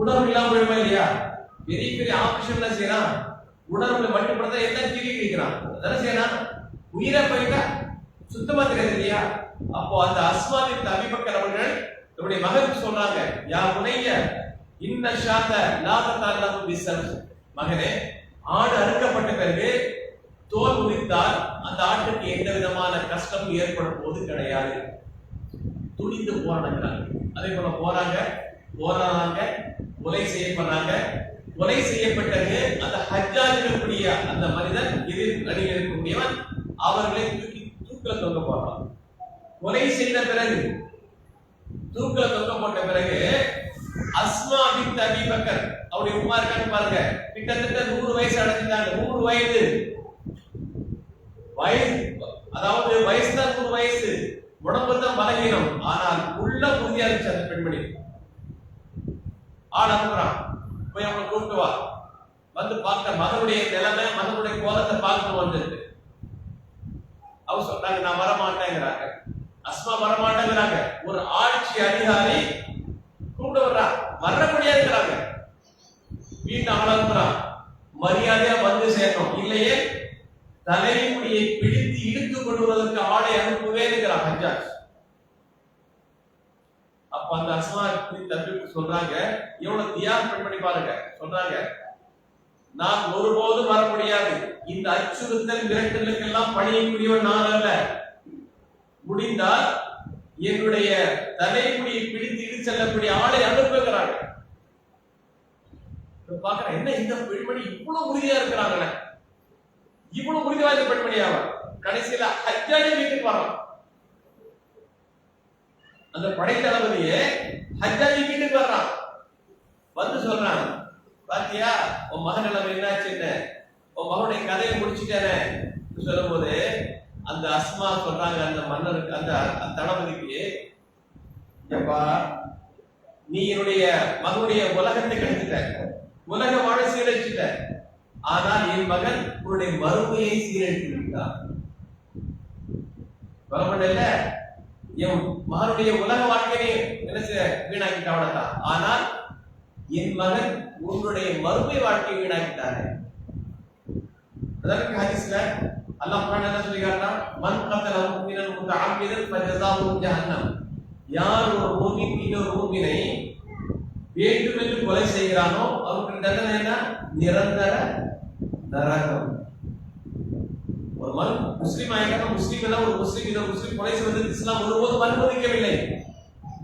உணர்வு இல்லாம போயிடுமா இல்லையா? பெரிய பெரிய ஆபரேஷன் செய்யறான், உணர்வுல மட்டுப்படுத்த எல்லாம் கீழே வைக்கிறான், அதனால செய்யறான். உயிரை போயிட்டா சுத்தமா தெரியாது இல்லையா? அப்போ அந்த அஸ்மா பின்த் அபீ பக்கர் அவர்கள் தன்னுடைய மகனுக்கு சொல்றாங்க, யா புனைய இன்ன ஷாத லா ததல்லமு பிஸ்ஸல். மகனே, ஆடு அறுக்கப்பட்ட பிறகு தோல் உரித்தால் அந்த ஆட்டுக்கு எந்த விதமான கஷ்டமும் ஏற்படும் போது கிடையாது. துணிந்து போராடுகிறாங்க. அதே போல போராடுறாங்க, கொலை செய்யப்படுறாங்க. கொலை செய்யப்பட்டது அந்த ஹஜ்ஜாஜினுடைய அந்த மனிதன் எதிர் அணியில் இருக்கக்கூடியவன், அவர்களை தூக்கில தொங்க போடுறான். கொலை செய்த பிறகு தூக்கில தொங்க போட்ட பிறகு அஸ்மா பின்த் அபீ பக்கர் அவருடைய உம்மா இருக்கான்னு பாருங்க, கிட்டத்தட்ட 100 வயசு அடைஞ்சிட்டாங்க. 100 வயது, அதாவது வயசு தான் 100 வயசு, உடம்பு தான் பலகீனம், ஆனால் உள்ள உறுதியா இருந்துச்சு அந்த பெண்மணி. ஆள் அனுப்புறான், போய் அவங்களை கூப்பிட்டு வா, வந்து பார்க்க மகனுடைய நிலைமை, மகனுடைய கோலத்தை பார்க்க வந்திருக்கு. அவங்க சொல்றாங்க, நான் வரமாட்டேங்கிறாங்க. அஸ்மா வரமாட்டேங்கிறாங்க. ஒரு ஆட்சி அதிகாரி கூப்பிட்டு வர்றான், வர முடியாதுங்கிறாங்க. வீட்டு ஆள் அனுப்புறான், மரியாதையா வந்து சேரணும், இல்லையே தலைமுடியை பிடித்து இழுத்து கொண்டு வருவதற்கு ஆளை அனுப்புவேங்கிறான் ஹஜ்ஜாஜ். அப்ப அந்த அஸ்மா தம்பி சொல்றாங்க, எவ்வளவு தியாகம் பண்ணி பாருங்க. சொல்றாங்க, நான் ஒருபோதும் வர முடியாது, இந்த அச்சுறுத்தல் மிரட்டலுக்கெல்லாம் பணியக்கூடியவன் நான் அல்ல. முடிந்தால் என்னுடைய தலைமுடியை பிடித்து இட்டு செல்லக்கூடிய ஆளை அனுப்புகிறாங்க. பாக்குறேன், என்ன இந்த பெண்மணி இவ்வளவு உறுதியா இருக்கிறாங்க, இவ்வளவு உறுதி வாய்ந்த பெண்மணியாவ. கடைசியில ஹஜ்ஜாஜி வீட்டுக்கு வரான். அந்த படை தளபதியே ஹஜ்ஜாஜி வீட்டுக்கு வர்றான். வந்து சொல்றான், பாத்தியா உன் மகன் எல்லாம் என்னாச்சுன்னு, உன் மகனுடைய கதையை முடிச்சுட்டேனே சொல்லும் போது அந்த அஸ்மா சொல்றாங்க அந்த மன்னருக்கு, அந்த தளபதிக்கு, ஏப்பா நீ என்னுடைய மகனுடைய உலகத்தை கெடுத்துட்ட, உலக வாழ சீரழிச்சுட்ட, ஆனால் என் மகன் உன்னுடைய மறுமையை சீரழித்து விட்டான். சொல்லப்படல, என் மகனுடைய உலக வாழ்க்கையை என்ன வீணாக்கிட்டான், ஆனால் என் மகன் உன்னுடைய மறுமை வாழ்க்கையை வீணாக்கிட்டாரு. அதற்கு ஹதீஸ்ல அல்லாஹ் குர்ஆன்ல என்ன சொல்லிருக்கான், மன் கத்தல முஃமினன் முத்தஅம்மிதன் ஃபஜஸாஹு ஜஹன்னம். யார் ஒரு முஃமின் இன்னொரு முஃமினை வேண்டுமென்று கொலை செய்கிறானோ அவருக்கு தண்டனை என்ன? நிரந்தர நரகம். ஒரு முஸ்லிம் ஆயிட்டாங்க, முஸ்லிம் எல்லாம் ஒரு முஸ்லிம் இன்னொரு முஸ்லிம் கொலை செய்வதற்கு இஸ்லாம் ஒருபோதும் அனுமதிக்கவில்லை.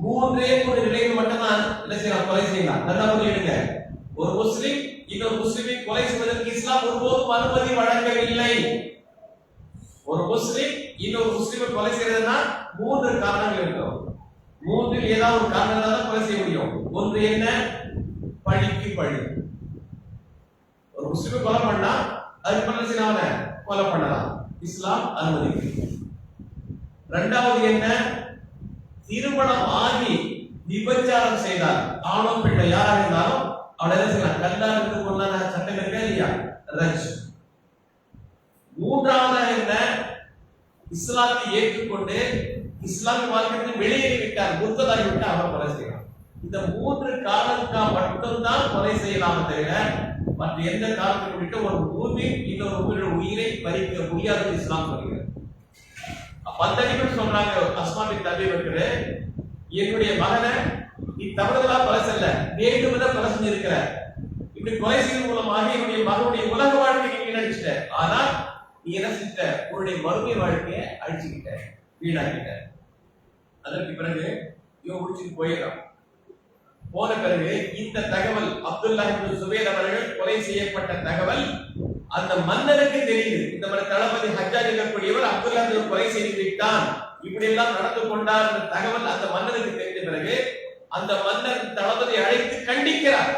மூன்றே மூன்று நிலைகள் மட்டும்தான் என்ன செய்யலாம், கொலை செய்யலாம். நல்லா புரியுங்க, ஒரு முஸ்லிம் இன்னொரு முஸ்லிமை கொலை செய்வதற்கு இஸ்லாம் ஒருபோதும் அனுமதி வழங்கவில்லை. ஒரு முஸ்லிம் இன்னொரு முஸ்லிமை கொலை செய்யறதுன்னா மூன்று காரணங்கள் இருக்கும். மூன்றில் ஏதாவது ஒரு காரணம் தான் கொலை செய்ய முடியும். ஒன்று என்ன? பழிக்கு பழி. ஒரு முஸ்லிமை கொலை பண்ணா அதுக்கு பண்ண செய்யலாம், கொலை பண்ணலாம், இஸ்லாம் அனுமதிக்கிறது. இரண்டாவது என்ன? திருமணம் ஆகி விபச்சாரம் செய்தால், ஆணோ பெண்ணோ யாராக இருந்தாலும் அவளை என்ன செய்யலாம், கல்லாருக்கு கொண்டான சட்டம் இருக்கா இல்லையா, ரஜ். மூன்றாவதாக என்ன? இஸ்லாத்தை ஏற்றுக்கொண்டு இஸ்லாமிய மார்க்கத்தில் வெளியேறி விட்டார், முர்த்ததாகி விட்டார், அவர் கொலை செய்யலாம். இந்த மூன்று காரணத்துக்காக மட்டும்தான் கொலை செய்யலாம் தவிர மற்ற எந்த காரணத்தை குறித்து ஒரு மூமின் இன்னொரு உயிரை பறிக்க முடியாது இஸ்லாம் சொல்கிறது. பந்தடிகள் சொல்றாங்க, அஸ்மா பின் தபி பக்கர், என்னுடைய மகனை நீ தவறுதலா கொலை செய்யல, வேண்டுமென கொலை செஞ்சிருக்கிற, இப்படி கொலை செய்வதன் மூலமாக என்னுடைய மகனுடைய உலக வாழ்க்கையை வீணடிச்சிட்ட, ஆனால் நீ என்ன செஞ்சிட்ட, உன்னுடைய மறுமை வாழ்க்கையை அழிச்சுக்கிட்ட, வீணாக்கிட்ட. அதற்கு பிறகு இவன் முடிச்சுட்டு போயிடறான். போன பிறகு இந்த தகவல், அப்துல்லா இப்னு சுபைர் அவர்கள் கொலை செய்யப்பட்ட தகவல் அந்த மன்னருக்கு தெரியுது. இந்த மாதிரி தளபதி ஹஜ்ஜாஜ் இருக்கக்கூடியவர் அப்துல்லா கொலை செய்து விட்டான், இப்படி எல்லாம் நடந்து கொண்டார் என்ற தகவல் அந்த மன்னருக்கு தெரிந்த பிறகு அந்த மன்னர் தளபதி அழைத்து கண்டிக்கிறார்.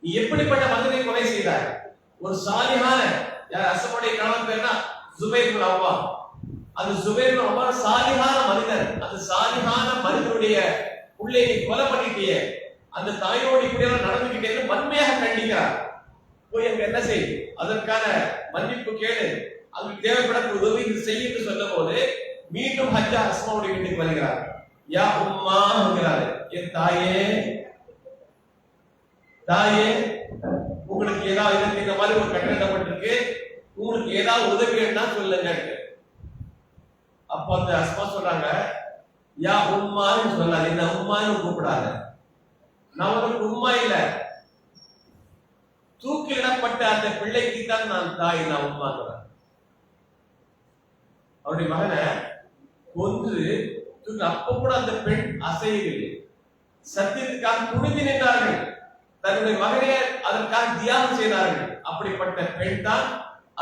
நீ எப்படிப்பட்ட மன்னரை கொலை செய்தார்? ஒரு சாலிஹான, யார் அசமுடைய கணவன் பேர்னா ஜுபைர் இப்னு அவ்வாம். அந்த ஜுபைர் இப்னு அவ்வாம் சாலிஹான மனிதர். அந்த சாலிஹான மனிதனுடைய உள்ளே நீ கொலை பண்ணிட்டியே, அந்த தாயோடு இப்படியெல்லாம் நடந்துகிட்டே வன்மையாக கண்டிக்கிறார். போய் அங்க என்ன செய், அதற்கான மன்னிப்பு கேளு, அதுக்கு தேவைப்பட உதவி செய்ய என்று சொல்லும் போது மீண்டும் ஹஜ்ஜா அஸ்மாவுடைய வீட்டுக்கு வருகிறார். யா உம்மா என்கிறாரு, என் தாயே, தாயே உங்களுக்கு ஏதாவது இந்த மாதிரி ஒரு கட்டப்பட்டிருக்கு, உங்களுக்கு ஏதாவது உதவி வேணா சொல்லுங்க. அப்ப அந்த அஸ்மா சொல்றாங்க, யா உம்மான்னு சொல்லாது, என்ன உம்மான்னு கூப்பிடாத, நான் உனக்கு உம்மா இல்ல, தூக்கிலிடப்பட்ட அந்த பிள்ளைக்கு தான் நான் தாய், நான் உம்மாங்கிறேன். அவருடைய மகனை கொன்று அப்ப கூட அந்த பெண் அசையவில்லை, சத்தியத்துக்காக துணிந்து நின்றார்கள், தன்னுடைய மகனே அதற்காக தியாகம் செய்தார்கள். அப்படிப்பட்ட பெண் தான்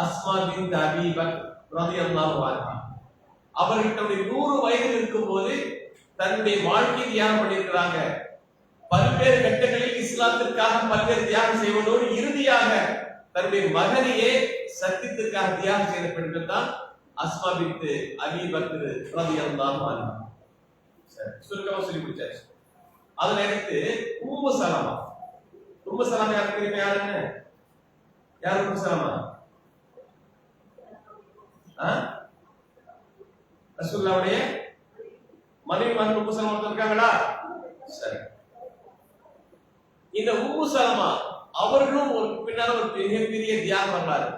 அஸ்மா பின்த் அபீ பக்ர் ரலியல்லாஹு அன்ஹா. அவர்கள் தன்னுடைய 100 வயதில் இருக்கும் போது தன்னுடைய வாழ்க்கையை தியாகம் பண்ணியிருக்கிறாங்க. பல்வேறு கட்டங்களில் இஸ்லாத்திற்காக பல்வேறு தியாகம் செய்வதோடு இறுதியாக தன்னுடைய மகனையே சத்தியத்திற்காக தியாகம் செய்த பெண்கள் தான் அஸ்மா பின்த் அபீ பக்ர் ரலியல்லாஹு அன்ஹா. சுருக்கமா சொல்லி முடிச்சாச்சு. அதுல எடுத்து உம்மு சலமா. உம்மு சலமா யாருக்கு தெரியுமா? யாருன்னு? யார் உம்மு சலமா? ரசூலுல்லாஹ்வுடைய மனைவி வந்து உம்மு சலமா இருக்காங்களா? சரி. இந்த உம்மு சலமா அவர்களும் ஒரு பின்னால ஒரு பெரிய தியாகம் பண்ணாரு.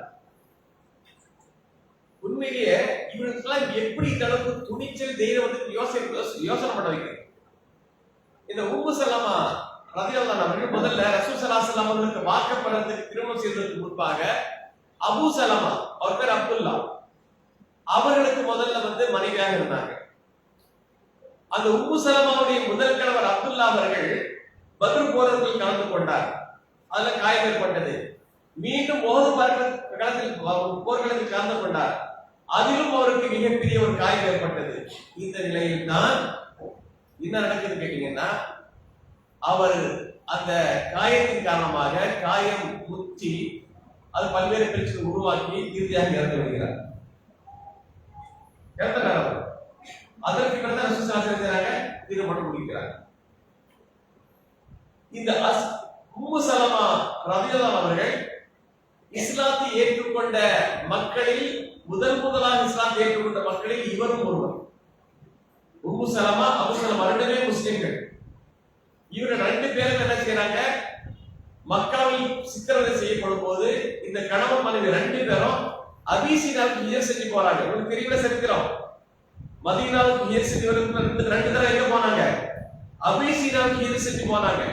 உண்மையிலேயே இவர்களுக்கெல்லாம் எப்படி இந்த அளவுக்கு துணிச்சல் தைரியம் வந்து யோசனை பண்ண வைக்கிறது. இந்த உம்மு சலமா ரலியல்லாஹு அவர்கள் முதல்ல ரசூல் ஸல்லல்லாஹு அலைஹி வஸல்லம் அவர்களுக்கு வாக்கப்படுறதுக்கு திருமணம் செய்வதற்கு முன்பாக அபூ சலமா அவர் பேர் அப்துல்லா அவர்களுக்கு முதல்ல மனைவியாக இருந்தாங்க. அந்த உம்மு சலமாவுடைய முதல் கணவர் அப்துல்லா அவர்கள் பத்ர் போரில் கலந்து கொண்டார். அதுல காயம் ஏற்பட்டது. மீண்டும் போர்க்களத்தில் கலந்து கொண்டார். அதிலும் அவருக்கு மிகப்பெரிய ஒரு காயம் ஏற்பட்டது. இந்த நிலையில் தான் என்ன நடக்குது கேட்டீங்கன்னா, அவர் அந்த காயத்தின் காரணமாக காயம் முற்றி அது பல்வேறு பிரச்சனை உருவாக்கி இறுதியாக இறந்து வருகிறார். அதற்கு பிறகு திருமணம் முடிக்கிறார். இந்த உம்மு சலமா ரலியல்லாஹு அவர்கள் இஸ்லாத்தை ஏற்றுக்கொண்ட மக்களில் முதலாக இஸ்லாத்தை ஏற்றுக்கொண்ட மக்களில் இவரும் ஒருவர். உம்மு சலமா அபூ சலமா ரெண்டுமே முஸ்லிம்கள். இவங்க ரெண்டு பேரும் என்ன செய்யறாங்க, மக்காவில் சித்திரவதை செய்யப்படும் போது இந்த கணவன் மனைவி ரெண்டு பேரும் அபிசீனாவுக்கு ஹிஜ்ரத் செஞ்சு போறாங்க. உங்களுக்கு தெரியல சரித்திரம். மதீனாவுக்கு ஹிஜ்ரத் செஞ்சு ரெண்டு தடவை எங்க போனாங்க, அபிசீனாவுக்கு ஹிஜ்ரத் செஞ்சு போனாங்க.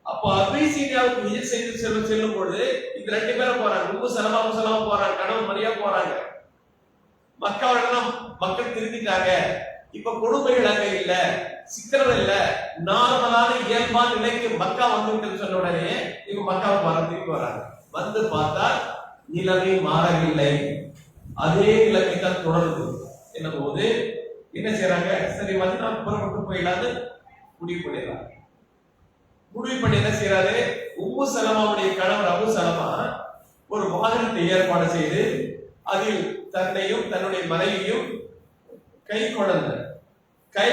அப்போ அபிசீனியாவுக்கு ஹிஜ்ரத் செய்து செல்லும் பொழுது இந்த ரெண்டு பேரும் போறாங்க. உம்மு சலமா போறாங்க, கணவன் மரியா போறாங்க. மக்காவிடம் மக்கள் திருந்திட்டாங்க. இப்ப கொடுமைகள் அங்க இல்ல, சித்திரம் இல்ல, நார்மலான இயல்பான நிலைக்கு மக்கா வந்து சொன்ன உடனே இவங்க மக்காவுக்கு வர திரும்பி வராங்க. வந்து பார்த்தா நிலைமை மாறவில்லை, அதே நிலைமை தான் தொடருது. என்ன போது என்ன செய்யறாங்க, சரி வந்து நாம் புறப்பட்டு போயிடாது முடிவு பண்ணிடுறாங்க. முடிவு பண்ணி என்ன செய்யறாரு, உம்மு சலமாவுடைய கணவர் அபூ சலமா ஒரு வாகனத்தை ஏற்பாடு செய்து அதில் தன்னையும் தன்னுடைய மனைவியும் கை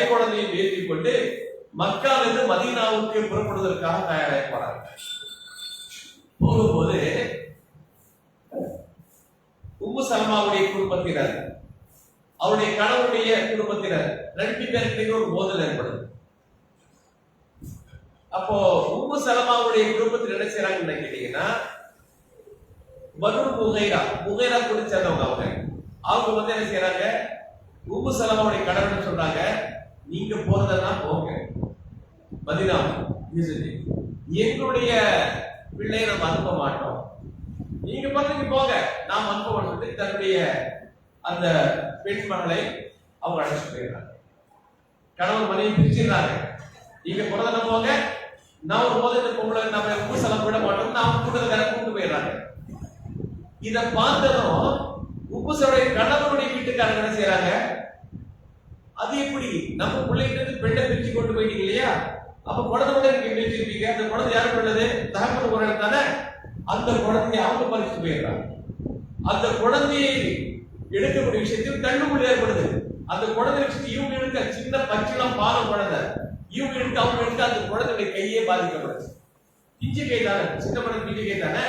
குழந்தையும் ஏற்றிக் கொண்டு மக்காவிலிருந்து மதீனாவுக்கு புறப்படுவதற்காக தயாராக போறாங்க. போகும்போது உம்மு சலமாவுடைய குடும்பத்தினர் அவருடைய கணவருடைய குடும்பத்தினர் ரெண்டு பேருக்கு ஒரு மோதல் ஏற்படுது. அப்போ உம்மு சலமாவுடைய குடும்பத்தில் என்ன செய்யறாங்கன்னு கேட்டீங்கன்னா, பனு முகைரா கூட சேர்ந்தவங்க. அவங்க என்ன செய்யறாங்க, உம்மு சலமாவுடைய கணவன் சொல்றாங்க, நீங்க போறதா போங்க மதீனா, எங்களுடைய பிள்ளையை நம்ம அனுப்ப மாட்டோம், நீங்க பக்கத்துக்கு போங்க, நாம் அனுப்ப மாட்டோம். தன்னுடைய அந்த பெண் மகளை அவங்க அழைச்சிட்டு போயிடுறாங்க. கணவன் மனைவி பிரிச்சிடுறாங்க. நீங்க போறதா போங்க, நான் ஒரு போது இந்த பொம்பளை நம்ம உம்மு சலமா விட மாட்டோம், நாம் கூட்டு போயிடுறாங்க. இத பார்த்ததும் உம்மு சலமாவுடைய கணவனுடைய வீட்டுக்காரங்க என்ன செய்யறாங்க, அது எப்படி நம்ம பிள்ளைகிட்ட பெண்ணை பிரிச்சு கொண்டு போயிட்டீங்க இல்லையா, அப்ப குழந்தை நீங்க பிரிச்சிருப்பீங்க, அந்த குழந்தை யாரு பண்ணது, தகப்பன் குழந்தை தானே, அந்த குழந்தைய அவங்க பறிச்சு போயிடுறாங்க. அந்த குழந்தையை எடுக்கக்கூடிய விஷயத்தில் தள்ளுபடி ஏற்படுது. அந்த குழந்தை வச்சுட்டு இவங்க எடுக்க சின்ன பச்சிலம் பாலம் குழந்தை, இவங்க எடுக்க அவங்க எடுக்க அந்த குழந்தையுடைய கையே பாதிக்கப்படுது. பிஞ்சு கை தானே, சின்ன குழந்தை பிஞ்சு கை தானே,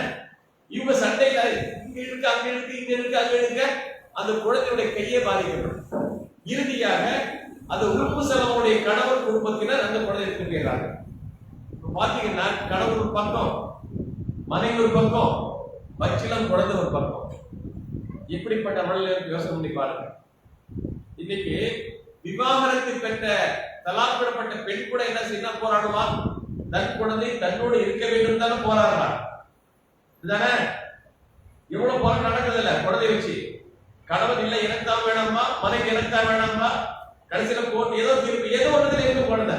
இவங்க சண்டையில இங்க இருக்கு அங்க இருக்கு இங்க இருக்கு அங்க இருக்க அந்த குழந்தையுடைய கையே பாதிக்கப்படும். இறுதியாக அந்த உம்மு சலமாவுடைய கணவர் குடும்பத்தினர் அந்த குழந்தை எடுத்து போயிடுறாங்க. பாத்தீங்கன்னா கணவர் ஒரு பக்கம், மனைவி ஒரு பக்கம், பச்சிலம் குழந்தை ஒரு பக்கம். எப்படிப்பட்ட மனநிலை யோசனை பண்ணி பாருங்க. இன்னைக்கு விவாகரத்து பெற்ற தலாக்விடப்பட்ட பெண் கூட என்ன செய்ய போராடுவா, தன் குழந்தை தன்னோடு இருக்க வேண்டும் தானே போராடுறான். இதுதானே எவ்வளவு போராட்டம் நடக்குது இல்ல, குழந்தை வச்சு. கணவன் இல்லை எனக்குதான் வேணாமா, மனைவி எனக்குதான் வேணாமா, கடைசியில போட்டு ஏதோ திருப்பி ஏதோ ஒன்றதுல இருக்கும் குழந்தை.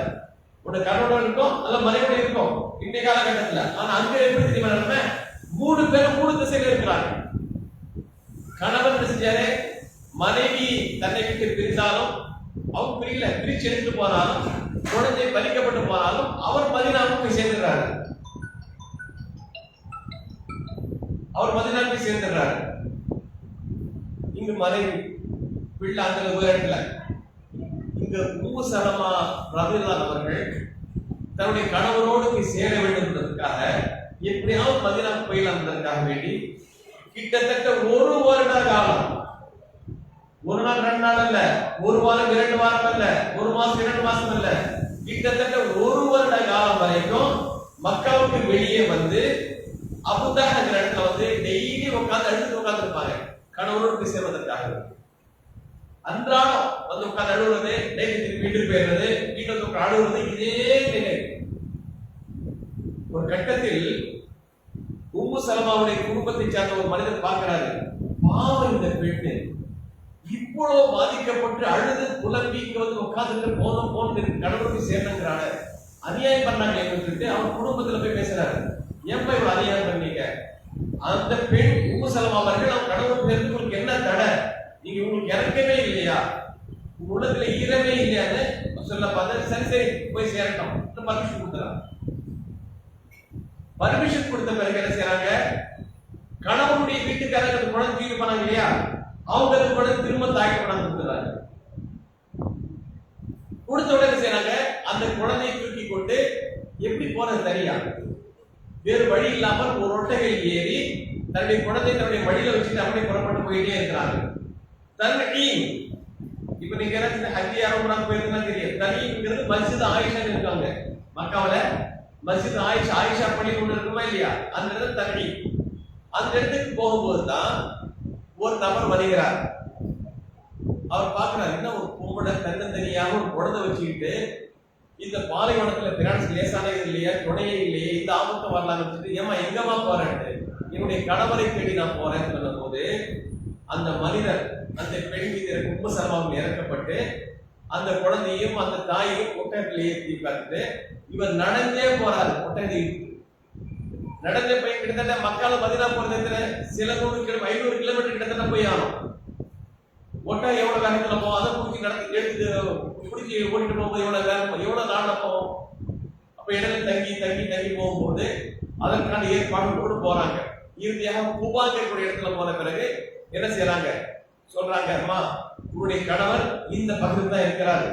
உன்னோட கணவன் இருக்கும், அல்ல மனைவி இருக்கும் இன்றைய காலகட்டத்துல. ஆனா அங்க எப்படி தெரியுமா, 3 பேரும் 3 திசையில இருக்கிறாங்க. கணவன் என்ன செஞ்சாரு, மனைவி தன்னை விட்டு பிரிந்தாலும் அவங்க பிரியல, பிரிச்சு எடுத்து போனாலும், குழந்தை பறிக்கப்பட்டு போனாலும் அவர் மதீனாவுக்கு போய் சேர்ந்துடுறாரு. இங்கு மனைவி பிள்ளை அந்த உயரத்துல. இங்க உம்மு சலமா ரலியல்லாஹு அவர்கள் தன்னுடைய கணவரோடு போய் சேர வேண்டும் என்பதற்காக எப்படியாவது மதீனாவுக்கு போயிடலாம் என்பதற்காக வேண்டி கிட்டத்தட்ட 1 வருட காலம், 1 நாள் 2 நாள் அல்ல, 1 வாரம் 2 வாரம் அல்ல, 1 மாசம் 2 மாசம் அல்ல, கிட்டத்தட்ட 1 வருட காலம் வரைக்கும் மக்காவுக்கு வெளியே வந்து அபுதாஹ்ங்கிற இடத்துல டெய்லி உட்கார்ந்து அழுது உட்கார்ந்து இருப்பாங்க கணவரோடு போய் சேர்வதற்காக. அன்றாடம் வந்து உட்கார்ந்து அழுகுறது, திருப்பி வீட்டுக்கு போயிடுறது, வீட்டுல வந்து அழுகுறது, இதே நிலை. ஒரு கட்டத்தில் உம்மு சலமாவுடைய குடும்பத்தை சார்ந்த ஒரு மனிதர் பார்க்கிறாரு, பாவம் இந்த பெண்ணு இவ்வளவு பாதிக்கப்பட்டு அழுது புலம்பி இங்க வந்து உட்கார்ந்து போன கடவுளுக்கு சேர்ந்துங்கிறான, அநியாயம் பண்ணாங்க சொல்லிட்டு அவர் குடும்பத்துல போய் பேசுறாரு. ஏன்பா இவ்வளவு அநியாயம் பண்ணீங்க? அந்த பெண் உம்மு சலமா அவர்கள் அவங்க கடவுள் பேருக்கு உங்களுக்கு என்ன தடை? நீங்க உங்களுக்கு இறக்கவே இல்லையா? உங்க உள்ளத்துல ஈரமே இல்லையான்னு சொல்ல பார்த்தா, சரி சரி போய் சேரட்டும் பர்மிஷன் கொடுத்துறாங்க. பர்மிஷன் கொடுத்த பிறகு என்ன செய்யறாங்க, கணவனுடைய வீட்டுக்காரங்க அந்த குழந்தை தூக்கி போனாங்க இல்லையா, அவங்க குழந்தை திரும்ப தாய்க்கு கொண்டாந்து கொடுத்துறாங்க. கொடுத்த உடனே செய்யறாங்க, அந்த குழந்தையை தூக்கி கொண்டு எப்படி போறது சரியா, வேறு வழி இல்லாமல் ஒரு ஒட்டகையில் ஏறி தன்னுடைய குழந்தை தன்னுடைய வழியில வச்சுட்டு அப்படியே புறப்பட்டு போயிட்டே இருக்கிறாங்க. தன்னை இப்ப நீங்க ஹஜ்ஜி அரபுரான் போயிருந்தா தெரியும், தனிங்கிறது மஸ்ஜித் ஆயிஷா இருக்காங்க மக்காவில. மஸ்ஜித் ஆயிஷா பள்ளி ஒண்ணு இருக்குமா இல்லையா, அந்த இடத்துல தனி. அந்த இடத்துக்கு போகும்போது தான் ஒரு நபர் வருகிறார். அவர் பார்க்கிறார், என்ன ஒரு பொம்பளை தன்னந்தனியாக ஒரு குழந்தை வச்சுக்கிட்டு இந்த பாலைவனத்துல பிரான்ஸ் லேசானது இல்லையா, துணையே இல்லையே, இந்த ஆபத்தை வரலாம்னு வச்சுட்டு, ஏமா எங்கம்மா போறேன்ட்டு என்னுடைய கணவரை தேடி நான் போறேன்னு சொல்லும் போது, அந்த மனிதர் அந்த பெண் மீது உம்மு சலமாவில் இறக்கப்பட்டு அந்த குழந்தையும் அந்த தாயையும் ஒட்டகத்தில் ஏற்றி பார்த்துட்டு இவர் நடந்தே போறாரு. ஒட்டகத்தில் நடந்தே போய் கிட்டத்தட்ட மக்கால மதினா போறது சில 500 கிலோமீட்டர் கிட்டத்தட்ட போய் ஆகும். ஒட்டகம் எவ்வளவு வேகத்துல போகும், அதை பிடிச்சி நடத்தி எடுத்து பிடிச்சி ஓடிட்டு போகும்போது எவ்வளவு வேகம், எவ்வளவு நாள்ல போகும். அப்ப இடத்துல தங்கி தங்கி தங்கி போகும்போது அதற்கான ஏற்பாடு போறாங்க. இறுதியாக கூபாங்கக்கூடிய இடத்துல போன பிறகு என்ன செய்யறாங்க, சொல்றாங்க, அம்மா உங்களுடைய கணவர் இந்த பகுதியில் தான் இருக்கிறார்,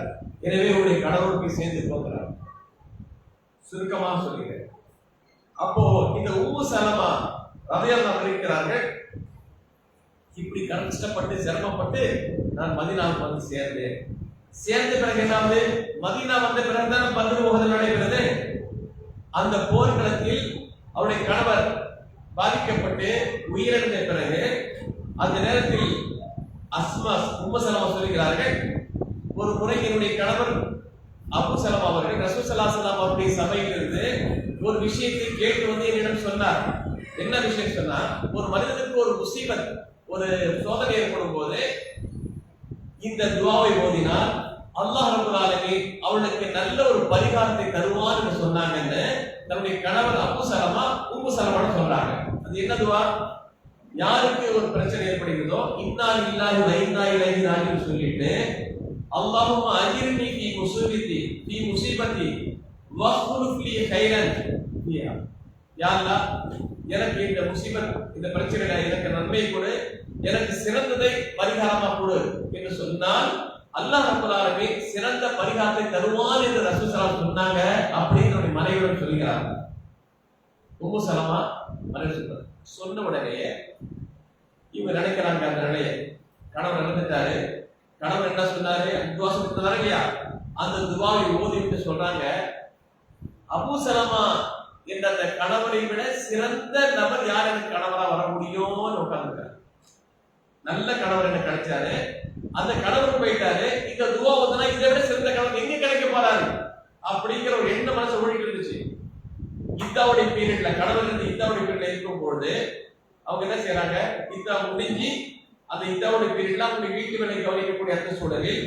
எனவே உங்களுடைய கணவர் போய் சேர்ந்து போகிறார். சுருக்கமாக சொல்லுகிறேன். அப்போ இந்த உம்மு சலமா ரலியல்லாஹு இருக்கிறார்கள். இப்படி கஷ்டப்பட்டு சிரமப்பட்டு நான் மதீனாவுக்கு வந்து சேர்ந்தேன். சேர்ந்த பிறகு என்னாவது, மதீனா வந்த பிறகுதான் பத்ர் உஹது நடைபெறுது. அந்த போர்க்களத்தில் அவருடைய கணவர் பாதிக்கப்பட்டு உயிரிழந்த பிறகு அந்த நேரத்தில் அஸ்மா உம்மு சலமா சொல்கிறார்கள், ஒரு முறை என்னுடைய கணவர் அபு சலமா அவர்கள் ரசூல் ஸல்லல்லாஹு அலைஹி வஸல்லம் அவருடைய சபையிலிருந்து ஒரு விஷயத்தை கேட்டு வந்து என்னிடம் சொன்னார். என்ன விஷயம் சொன்னா, ஒரு மனிதனுக்கு ஒரு முசீபத், ஒரு சோதனை ஏற்படும் போது இந்த துஆவை ஓதினால் அல்லாஹ் ரப்பல் ஆலமீன் அவளுக்கு நல்ல ஒரு பரிகாரத்தை தருவார் என்று சொன்னாங்கன்னு தன்னுடைய கணவர் அபு சலமா உம்மு சலமா சொல்றாங்க. அது என்ன துஆ? யாருக்கு ஒரு பிரச்சனை ஏற்படுகிறதோ இன்னா லில்லாஹி வ இன்னா இலைஹி ராஜிஊன் சொல்லிட்டு, அல்லாஹும்ம அஜிர்னி ஃபீ முஸீபத்தி வஹ்லுஃப் லீ கைரன் ஃபிஹா. யா அல்லாஹ், எனக்கு இந்த முஸீபத், இந்த பிரச்சனையில எனக்கு நன்மை கொடு, எனக்கு சிறந்ததை பரிகாரமா கொடு என்று சொன்னால் அல்லாஹ் ரப்பல் ஆலமீன் சிறந்த பரிகாரத்தை தருவான் என்று ரசூல் ஸல்லல்லாஹு அலைஹி வஸல்லம் சொன்னாங்க அப்படின்னு மனைவியுடன் சொல்கிறார். உம்மு சலமா மனைவி சொன்ன உடனே இவங்க நினைக்கிறாங்க, அந்த நிலையை கணவர் இறந்துட்டாரு, கணவர் என்ன சொன்னாரு, துவா சொல்லிட்டு இல்லையா, அந்த துவாவை ஓதிட்டு சொல்றாங்க, அபு சலமா என்ற அந்த கணவரை விட சிறந்த நபர் யார் எனக்கு கணவரா வர முடியும்னு உட்கார்ந்துருக்காரு. நல்ல கணவர் எனக்கு கிடைச்சாரு, அந்த கணவர் போயிட்டாரு, இந்த துவா ஓதுனா இதை விட சிறந்த கணவர் எங்க கிடைக்க போறாரு அப்படிங்கிற ஒரு எண்ணம் மனசு ஓடிட்டு இருந்துச்சு. இத்தாவுடைய பீரியட்ல, கணவர் இருந்து இத்தாவுடைய பீரியட்ல இருக்கும் பொழுது அவங்க என்ன செய்யறாங்க, இத்தா முடிஞ்சு அந்த இத்தாவுடைய பீரியட்ல அவங்க வீட்டு வேலை கவனிக்கக்கூடிய அந்த சூழலில்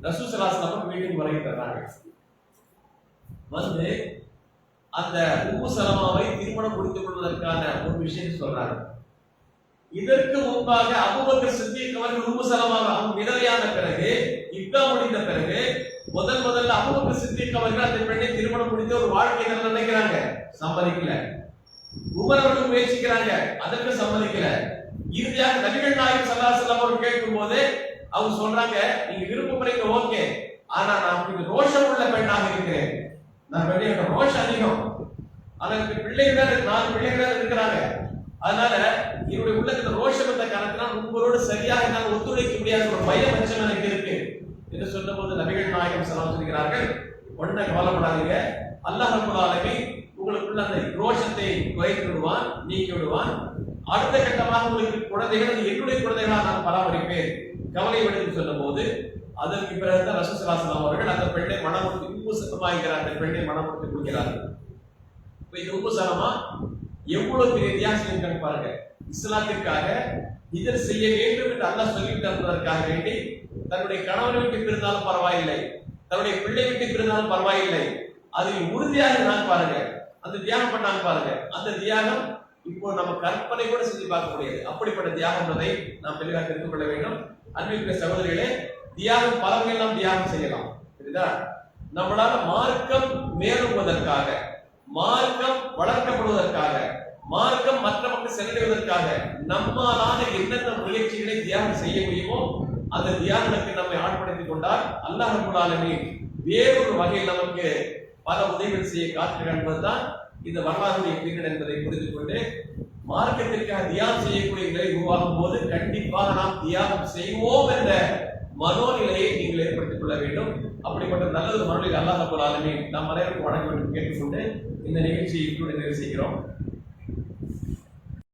ரசூல் ஸல்லல்லாஹு அலைஹி வஸல்லம் வீட்டுக்கு வருகை தர்றாங்க. வந்து அந்த உம்மு சலமாவை திருமணம் முடித்துக் கொள்வதற்கான ஒரு விஷயத்தை சொல்றாங்க. இதற்கு முன்பாக அபூபக்கர் சித்திக் அவர்கள் உம்மு சலமாவை அவங்க விதவையான பிறகு, இத்தா முடிந்த பிறகு முதல்ல அபூபக்கர் சித்திக் அவர்கள் அந்த பெண்ணை திருமணம் முடித்து ஒரு வாழ்க்கை நினைக்கிறாங்க, சம்மதிக்கல. உமர் அவர்கள் முயற்சிக்கிறாங்க, அதற்கு சம்மதிக்கல. இறுதியாக நபிகள் நாயகம் ஸல்லல்லாஹு அலைஹி வஸல்லம் அவர்கள் கேட்கும் போது அவங்க சொல்றாங்க, நீங்க விருப்பப்படுறீங்க ஓகே, ஆனா நான் கொஞ்சம் ரோஷம் உள்ள பெண்ணாக இருக்கிறேன், நான் பெண்ணோட ரோஷம் அதிகம், அதற்கு பிள்ளைகள் 4 பிள்ளைகள் இருக்கிறாங்க, அதனால என்னுடைய உள்ளத்துல ரோஷம் வந்த காரணத்தினால் உங்களோடு சரியாக என்னால் ஒத்துழைக்க முடியாத ஒரு பயம் அச்சம் எனக்கு இருக்கு என்று சொன்னபோது நபிகள் நாயகம் ஸல்லல்லாஹு அலைஹி வஸல்லம் சொல்கிறார்கள், ஒன்றை கவலைப்படாதீங்க, அல்லாஹ் ரப்பல் ஆலமீன் உங்களுக்குள்ள அந்த ரோஷத்தை குறைத்து விடுவான், நீக்கி விடுவான். அடுத்த கட்டமாக உங்களுக்கு குழந்தைகள் என்னுடைய குழந்தைகளாக நான் பராமரிப்பேன், கவலைப்படுத்தி சொல்லும் போது அதற்கு பிறகுதான் ரசூலுல்லாஹி அவர்கள் அந்த பெண்ணை மணமுடித்து உம்மு சலமா என்கிற அந்த பெண்ணை மணமுடித்து கொடுக்கிறார்கள். இப்ப இந்த உம்மு சலமா எவ்வளவு பெரிய தியாகம் செஞ்சாங்க பாருங்க. இஸ்லாத்திற்காக ஹிஜ்ரத் செய்ய வேண்டும் என்று அல்லாஹ் சொல்லிட்டு தந்ததற்காக வேண்டி தன்னுடைய கணவனை விட்டு பிரிந்தாலும் பரவாயில்லை, தன்னுடைய பிள்ளை விட்டு பிரிந்தாலும் பரவாயில்லை, அதில் உறுதியாக நான் பாருங்க அந்த தியாகம் பண்ணாங்க பாருங்க. அந்த தியாகம் இப்போ நம்ம கற்பனை கூட செஞ்சு பார்க்க முடியாது. அப்படிப்பட்ட தியாகம் என்பதை நாம் தெளிவாக தெரிந்து கொள்ள வேண்டும். அன்பிற்குரிய சகோதரிகளே, தியாகம் பல வகையில் தியாகம் செய்யலாம். சரிதா? நம்மளால மார்க்கம் மேலுவதற்காக, மார்க்கம் வளர்க்கப்படுவதற்காக, மார்க்கம் மற்ற மக்கள் சென்றடைவதற்காக நம்மாலான என்னென்ன முயற்சிகளை தியாகம் செய்ய முடியுமோ அந்த தியாகத்துக்கு நம்மை ஆட்படுத்திக் கொண்டால் அல்லாஹ் ரப்பல் ஆலமீன் வேறொரு வகையில் நமக்கு பல உதவிகள் செய்ய காட்டுகிறார் என்பதுதான் இந்த வரலாறுடைய பின்னணி என்பதை புரிந்து கொண்டு மார்க்கத்திற்காக தியாகம் செய்யக்கூடிய நிலை உருவாகும் போது கண்டிப்பாக நாம் தியாகம் செய்வோம் என்ற மனோநிலையை நீங்கள் ஏற்படுத்திக் கொள்ள வேண்டும். அப்படிப்பட்ட நல்லது மனோநிலை அல்லாஹ் ரப்பல் ஆலமீன் நாம் அனைவருக்கும் வழங்க வேண்டும் கேட்டுக்கொண்டு இந்த நிகழ்ச்சியை இத்துடன் நிறைவு செய்கிறோம்.